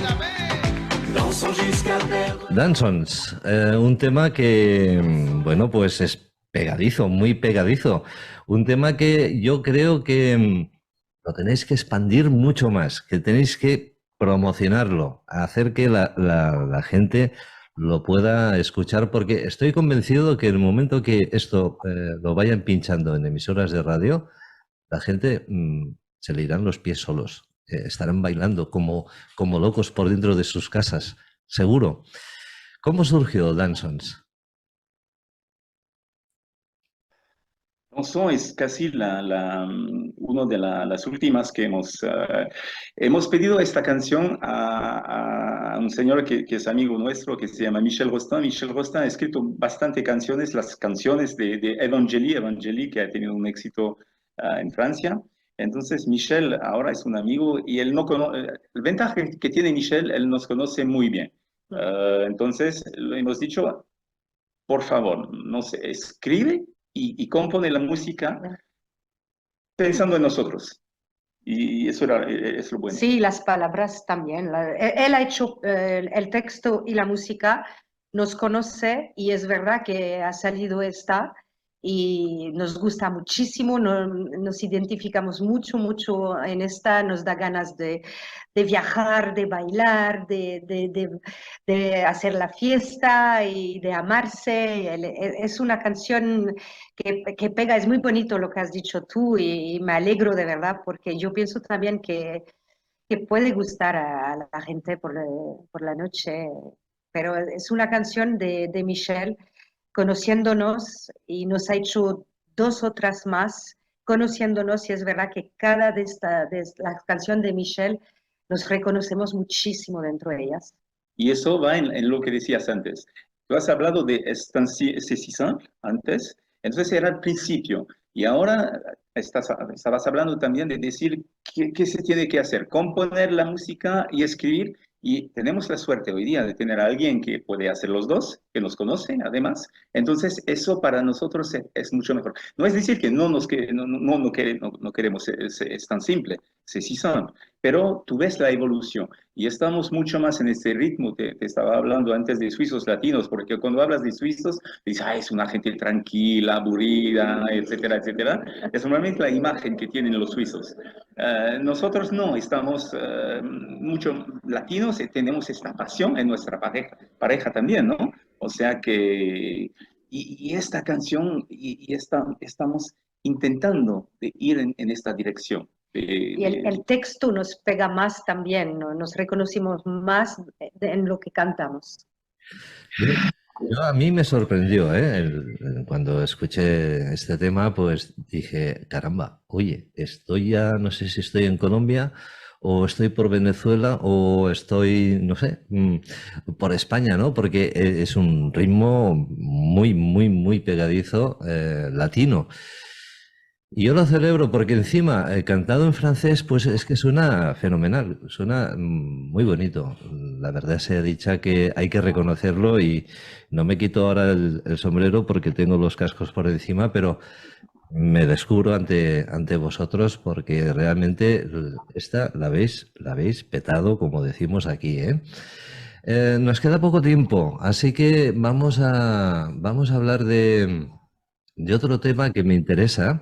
dansons jusqu'à perdre. Dansons, un tema que, bueno, pues es pegadizo, muy pegadizo. Un tema que yo creo que lo tenéis que expandir mucho más, que tenéis que promocionarlo, hacer que la gente lo pueda escuchar, porque estoy convencido que en el momento que esto lo vayan pinchando en emisoras de radio, la gente se le irán los pies solos, estarán bailando como locos por dentro de sus casas, seguro. ¿Cómo surgió Dansons? Danson es casi una de las últimas que hemos pedido esta canción a un señor que es amigo nuestro, que se llama Michel Rostin. Michel Rostin ha escrito bastante canciones, las canciones de Evangélie, que ha tenido un éxito en Francia. Entonces Michel ahora es un amigo y él no conoce, el ventaja que tiene Michel, él nos conoce muy bien. Entonces le hemos dicho, por favor, no se escribe y compone la música pensando en nosotros. Y eso es lo bueno. Sí, las palabras también. Él ha hecho el texto y la música, nos conoce y es verdad que ha salido esta y nos gusta muchísimo, nos identificamos mucho en esta, nos da ganas de viajar, de bailar, de hacer la fiesta y de amarse. Es una canción que pega, es muy bonito lo que has dicho tú y me alegro de verdad porque yo pienso también que puede gustar a la gente por la noche, pero es una canción de Michel conociéndonos y nos ha hecho 2 otras más conociéndonos y es verdad que cada de las canciones de Michel nos reconocemos muchísimo dentro de ellas. Y eso va en lo que decías antes. Tú has hablado de c'est si simple antes, entonces era al principio. Y ahora estabas hablando también de decir qué se tiene que hacer, componer la música y escribir. Y tenemos la suerte hoy día de tener a alguien que puede hacer los dos, que nos conoce además. Entonces eso para nosotros es mucho mejor. No es decir que no queremos, es tan simple, c'est si simple. Pero tú ves la evolución y estamos mucho más en este ritmo. Te estaba hablando antes de suizos latinos, porque cuando hablas de suizos, dices, es una gente tranquila, aburrida, etcétera, etcétera. Es normalmente la imagen que tienen los suizos. Nosotros no, estamos mucho latinos y tenemos esta pasión en nuestra pareja también, ¿no? O sea que y esta canción, estamos intentando de ir en esta dirección. Y el texto nos pega más también, ¿no? Nos reconocimos más en lo que cantamos. A mí me sorprendió, cuando escuché este tema, pues dije, caramba, oye, estoy ya, no sé si estoy en Colombia o estoy por Venezuela o estoy, no sé, por España, ¿no? Porque es un ritmo muy, muy, muy pegadizo, latino. Y yo lo celebro porque encima, cantado en francés, pues es que suena fenomenal, suena muy bonito. La verdad sea dicha que hay que reconocerlo y no me quito ahora el sombrero porque tengo los cascos por encima, pero me descubro ante vosotros porque realmente esta la habéis petado, como decimos aquí, ¿eh? Nos queda poco tiempo, así que vamos a hablar de otro tema que me interesa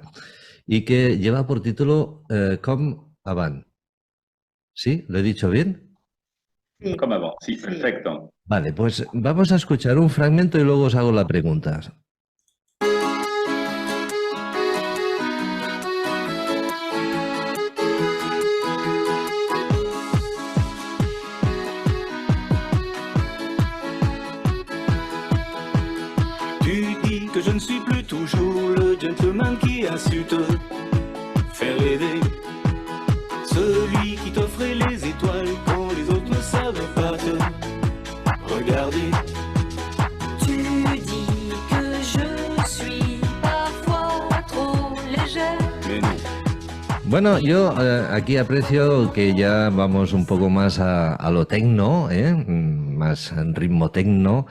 y que lleva por título Comme avant. ¿Sí? ¿Lo he dicho bien? Sí. Como avant, sí, perfecto. Vale, pues vamos a escuchar un fragmento y luego os hago la pregunta. Tu dis que je ne suis plus toujours le gentleman qui a su te faire rêver. Celui qui t'offrait les étoiles quand les autres ne savaient pas te regarder. Tu dis que je suis parfois trop légère. Mais non. Bueno, yo aquí aprecio que ya vamos un poco más a lo tecno, más en ritmo tecno.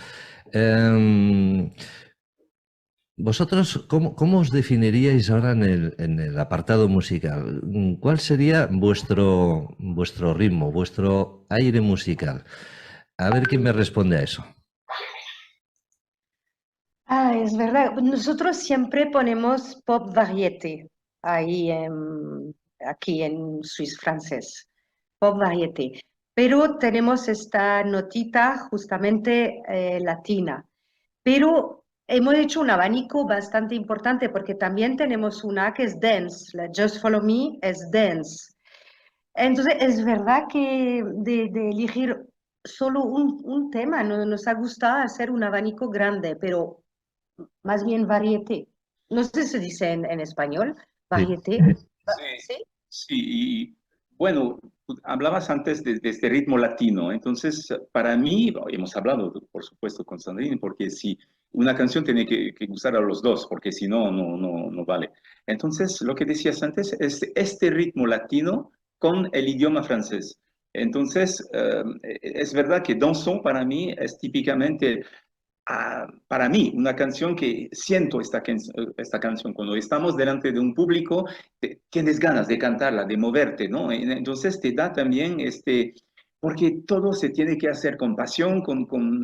Vosotros, ¿cómo os definiríais ahora en el apartado musical? ¿Cuál sería vuestro ritmo, vuestro aire musical? A ver quién me responde a eso. Es verdad. Nosotros siempre ponemos pop variété ahí aquí en Suisse francés. Pop variété. Pero tenemos esta notita justamente latina. Pero hemos hecho un abanico bastante importante porque también tenemos una que es dance. La Just Follow Me es dance. Entonces, es verdad que de elegir solo un tema, nos ha gustado hacer un abanico grande, pero más bien variété. No sé si se dice en español, variété. Sí, sí, y bueno, hablabas antes de este ritmo latino, entonces para mí, hemos hablado por supuesto con Sandrine, porque si una canción tiene que gustar a los dos, porque si no, no vale. Entonces, lo que decías antes es este ritmo latino con el idioma francés. Entonces, es verdad que Danson para mí es típicamente para mí, una canción que siento esta canción. Cuando estamos delante de un público, tienes ganas de cantarla, de moverte, ¿no? Entonces te da también porque todo se tiene que hacer con pasión,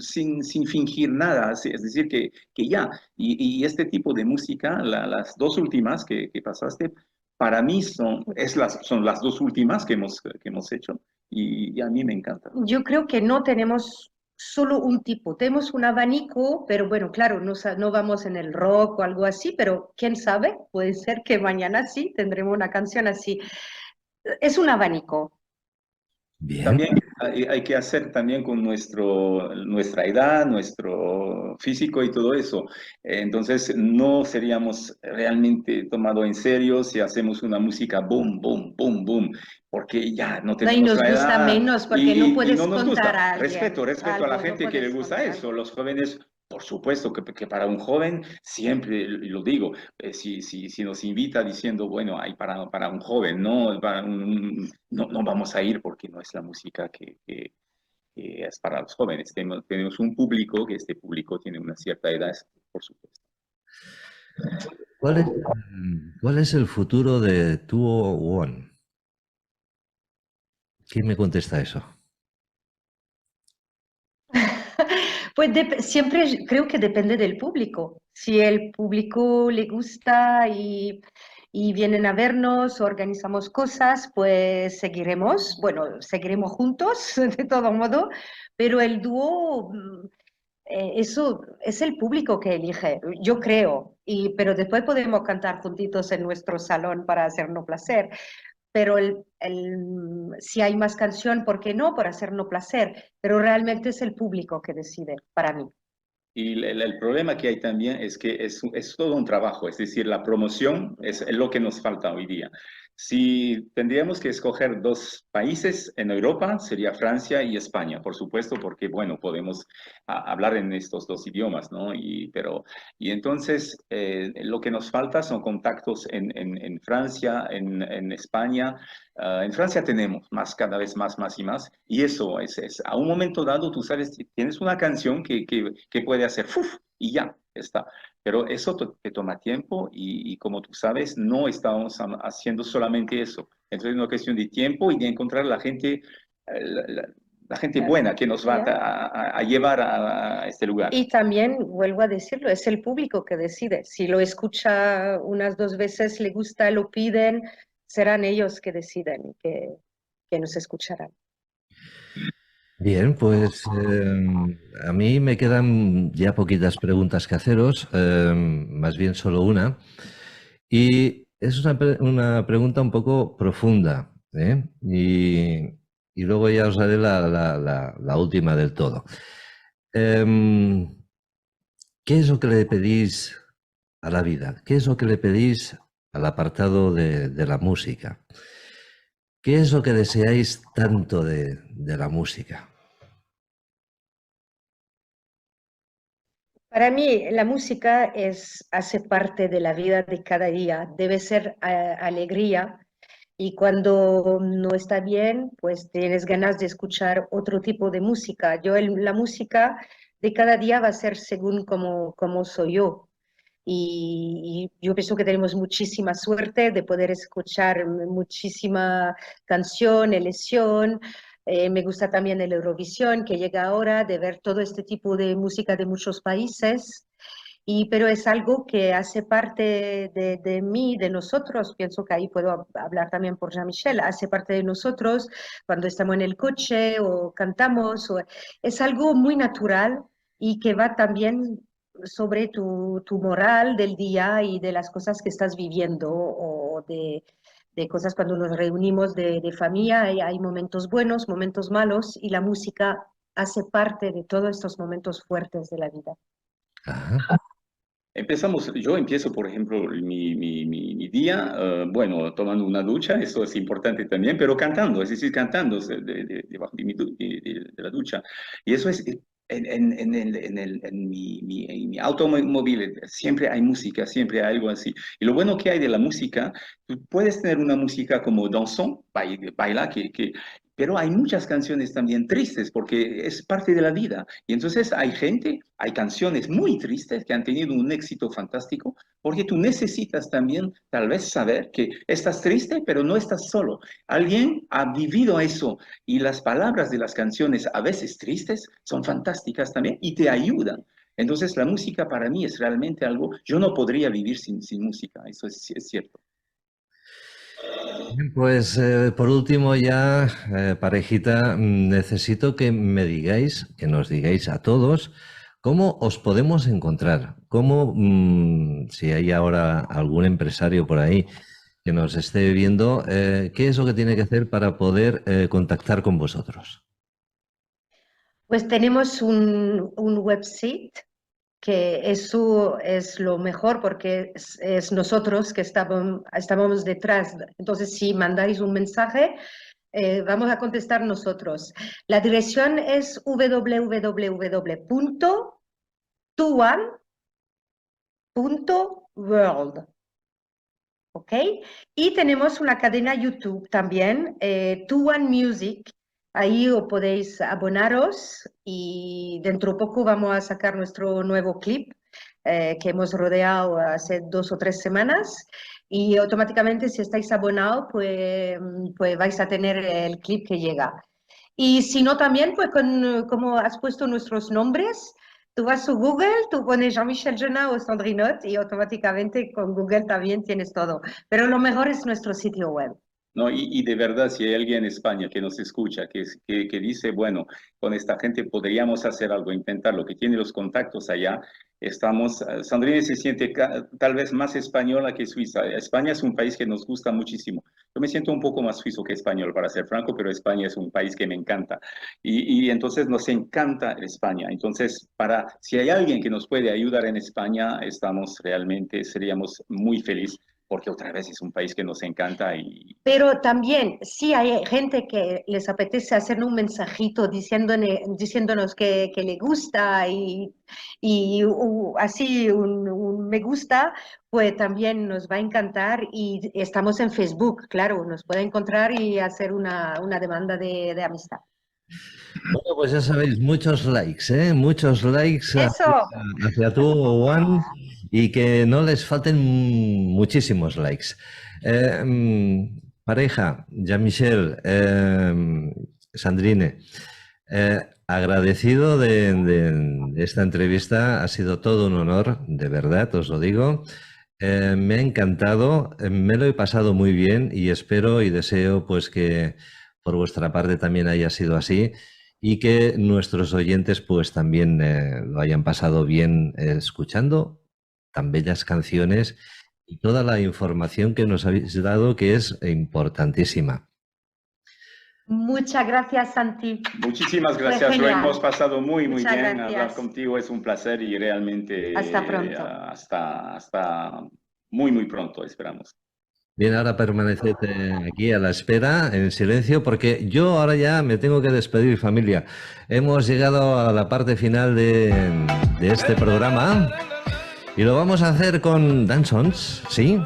sin fingir nada, es decir, que ya. Y este tipo de música, las dos últimas que pasaste, para mí son las dos últimas que hemos hecho y a mí me encanta. Yo creo que no tenemos solo un tipo, tenemos un abanico, pero bueno, claro, no vamos en el rock o algo así, pero quién sabe, puede ser que mañana sí tendremos una canción así. Es un abanico. Bien. También hay que hacer también con nuestra edad, nuestro físico y todo eso. Entonces no seríamos realmente tomados en serio si hacemos una música boom, boom, boom, boom, porque ya no tenemos Y nos la gusta edad, menos porque no puedes no nos contar gusta. a alguien. Respeto a la gente que le gusta eso. Los jóvenes, por supuesto que para un joven, siempre lo digo, si nos invita diciendo, bueno, hay para un joven, no vamos a ir porque no es la música que es para los jóvenes. Tenemos un público, que este público tiene una cierta edad, por supuesto. ¿Cuál es el futuro de 201? ¿Quién me contesta eso? Pues siempre creo que depende del público. Si el público le gusta y vienen a vernos, organizamos cosas, pues seguiremos juntos, de todo modo, pero el dúo Eso es el público que elige, yo creo, pero después podemos cantar juntitos en nuestro salón para hacernos placer. Pero si hay más canción, ¿por qué no? Por hacernos placer. Pero realmente es el público que decide, para mí. Y el problema que hay también es que es todo un trabajo, es decir, la promoción es lo que nos falta hoy día. Si tendríamos que escoger dos países en Europa, sería Francia y España, por supuesto, porque, bueno, podemos hablar en estos dos idiomas, ¿no? Y entonces lo que nos falta son contactos en Francia, en España. En Francia tenemos cada vez más y más, y eso a un momento dado, tú sabes, tienes una canción que puede hacer ¡fuf! Y ya está. Pero eso te toma tiempo y como tú sabes, no estamos haciendo solamente eso. Entonces es una cuestión de tiempo y de encontrar la gente, la gente buena que nos va a llevar a este lugar. Y también, vuelvo a decirlo, es el público que decide. Si lo escucha unas 2 veces, le gusta, lo piden, serán ellos que deciden que nos escucharán. Bien, pues a mí me quedan ya poquitas preguntas que haceros, más bien solo una. Y es una pregunta un poco profunda, ¿eh? Y luego ya os haré la última del todo. ¿Qué es lo que le pedís a la vida? ¿Qué es lo que le pedís al apartado de la música? ¿Qué es lo que deseáis tanto de la música? Para mí, la música hace parte de la vida de cada día, debe ser alegría, y cuando no está bien, pues tienes ganas de escuchar otro tipo de música. La música de cada día va a ser según cómo soy yo. Y yo pienso que tenemos muchísima suerte de poder escuchar muchísima canción, elección. Me gusta también el Eurovisión que llega ahora, de ver todo este tipo de música de muchos países. Pero es algo que hace parte de mí, de nosotros. Pienso que ahí puedo hablar también por Jean-Michel. Hace parte de nosotros cuando estamos en el coche o cantamos. Es algo muy natural y que va también sobre tu moral del día y de las cosas que estás viviendo o de cosas cuando nos reunimos de familia. Hay momentos buenos, momentos malos, y la música hace parte de todos estos momentos fuertes de la vida. Ajá. Yo empiezo, por ejemplo, mi día, bueno, tomando una ducha, eso es importante también, pero cantando, es decir, cantando debajo de la ducha. Y eso es, en mi automóvil, siempre hay música, siempre hay algo así. Y lo bueno que hay de la música, tú puedes tener una música como danzón, baila, pero hay muchas canciones también tristes porque es parte de la vida. Y entonces hay canciones muy tristes que han tenido un éxito fantástico porque tú necesitas también tal vez saber que estás triste, pero no estás solo. Alguien ha vivido eso y las palabras de las canciones, a veces tristes, son fantásticas también y te ayudan. Entonces la música para mí es realmente algo, yo no podría vivir sin música, eso es cierto. Pues por último ya, parejita, necesito que me digáis, que nos digáis a todos, cómo os podemos encontrar, cómo, si hay ahora algún empresario por ahí que nos esté viendo, ¿qué es lo que tiene que hacer para poder contactar con vosotros? Pues tenemos un website que eso es lo mejor porque es nosotros que estábamos detrás. Entonces, si mandáis un mensaje, vamos a contestar nosotros. La dirección es www.tuan.world. ¿Ok? Y tenemos una cadena YouTube también, Tuan Music. Ahí os podéis abonaros y dentro de poco vamos a sacar nuestro nuevo clip que hemos rodeado hace 2 o 3 semanas, y automáticamente si estáis abonados pues vais a tener el clip que llega. Y si no también, pues como has puesto nuestros nombres, tú vas a Google, tú pones Jean-Michel Jonat o Sandrine Ott y automáticamente con Google también tienes todo. Pero lo mejor es nuestro sitio web. ¿no? Y de verdad, si hay alguien en España que nos escucha, que dice, bueno, con esta gente podríamos hacer algo, intentarlo, que tiene los contactos allá, estamos, Sandrine se siente tal vez más española que suiza. España es un país que nos gusta muchísimo. Yo me siento un poco más suizo que español, para ser franco, pero España es un país que me encanta. Y entonces nos encanta España. Entonces, si hay alguien que nos puede ayudar en España, seríamos muy felices, porque otra vez es un país que nos encanta. Pero también, si hay gente que les apetece hacer un mensajito diciéndonos que le gusta y así un me gusta, pues también nos va a encantar, y estamos en Facebook, claro, nos puede encontrar y hacer una demanda de amistad. Bueno, pues ya sabéis, muchos likes, ¿eh? Muchos likes Eso. hacia tú, Juan, y que no les falten muchísimos likes. Pareja, Jean-Michel, Sandrine, agradecido de esta entrevista, ha sido todo un honor, de verdad, os lo digo. Me ha encantado, me lo he pasado muy bien y espero y deseo pues que por vuestra parte también haya sido así y que nuestros oyentes pues también lo hayan pasado bien escuchando tan bellas canciones y toda la información que nos habéis dado, que es importantísima. Muchas gracias, Santi. Muchísimas gracias, lo hemos pasado muy bien. Gracias. Hablar contigo es un placer y realmente hasta pronto. Hasta muy pronto, esperamos. Bien, ahora permaneced aquí a la espera, en silencio, porque yo ahora ya me tengo que despedir, familia. Hemos llegado a la parte final de este programa y lo vamos a hacer con Dansons, ¿sí?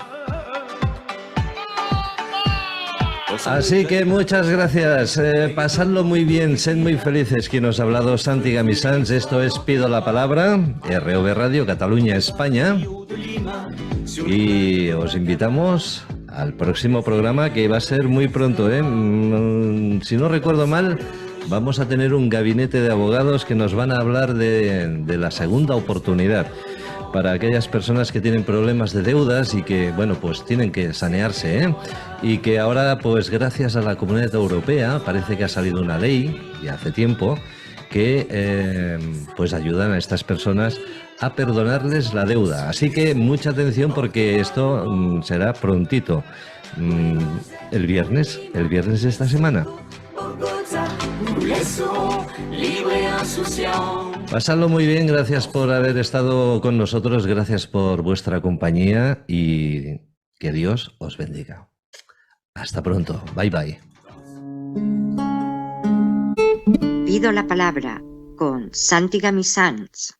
Así que muchas gracias, pasadlo muy bien, sed muy felices. Quien os ha hablado, Santi Gamisans, esto es Pido la Palabra, ROB Radio, Cataluña, España. Y os invitamos al próximo programa, que va a ser muy pronto, ¿eh? Si no recuerdo mal, vamos a tener un gabinete de abogados que nos van a hablar de la segunda oportunidad para aquellas personas que tienen problemas de deudas y que, bueno, pues tienen que sanearse, ¿eh? Y que ahora, pues gracias a la Comunidad Europea, parece que ha salido una ley, ya hace tiempo, que pues ayudan a estas personas a perdonarles la deuda. Así que mucha atención, porque esto será prontito, el viernes de esta semana. Pasadlo muy bien, gracias por haber estado con nosotros, gracias por vuestra compañía y que Dios os bendiga. Hasta pronto, bye bye. Pido la palabra con Santi Gamisans.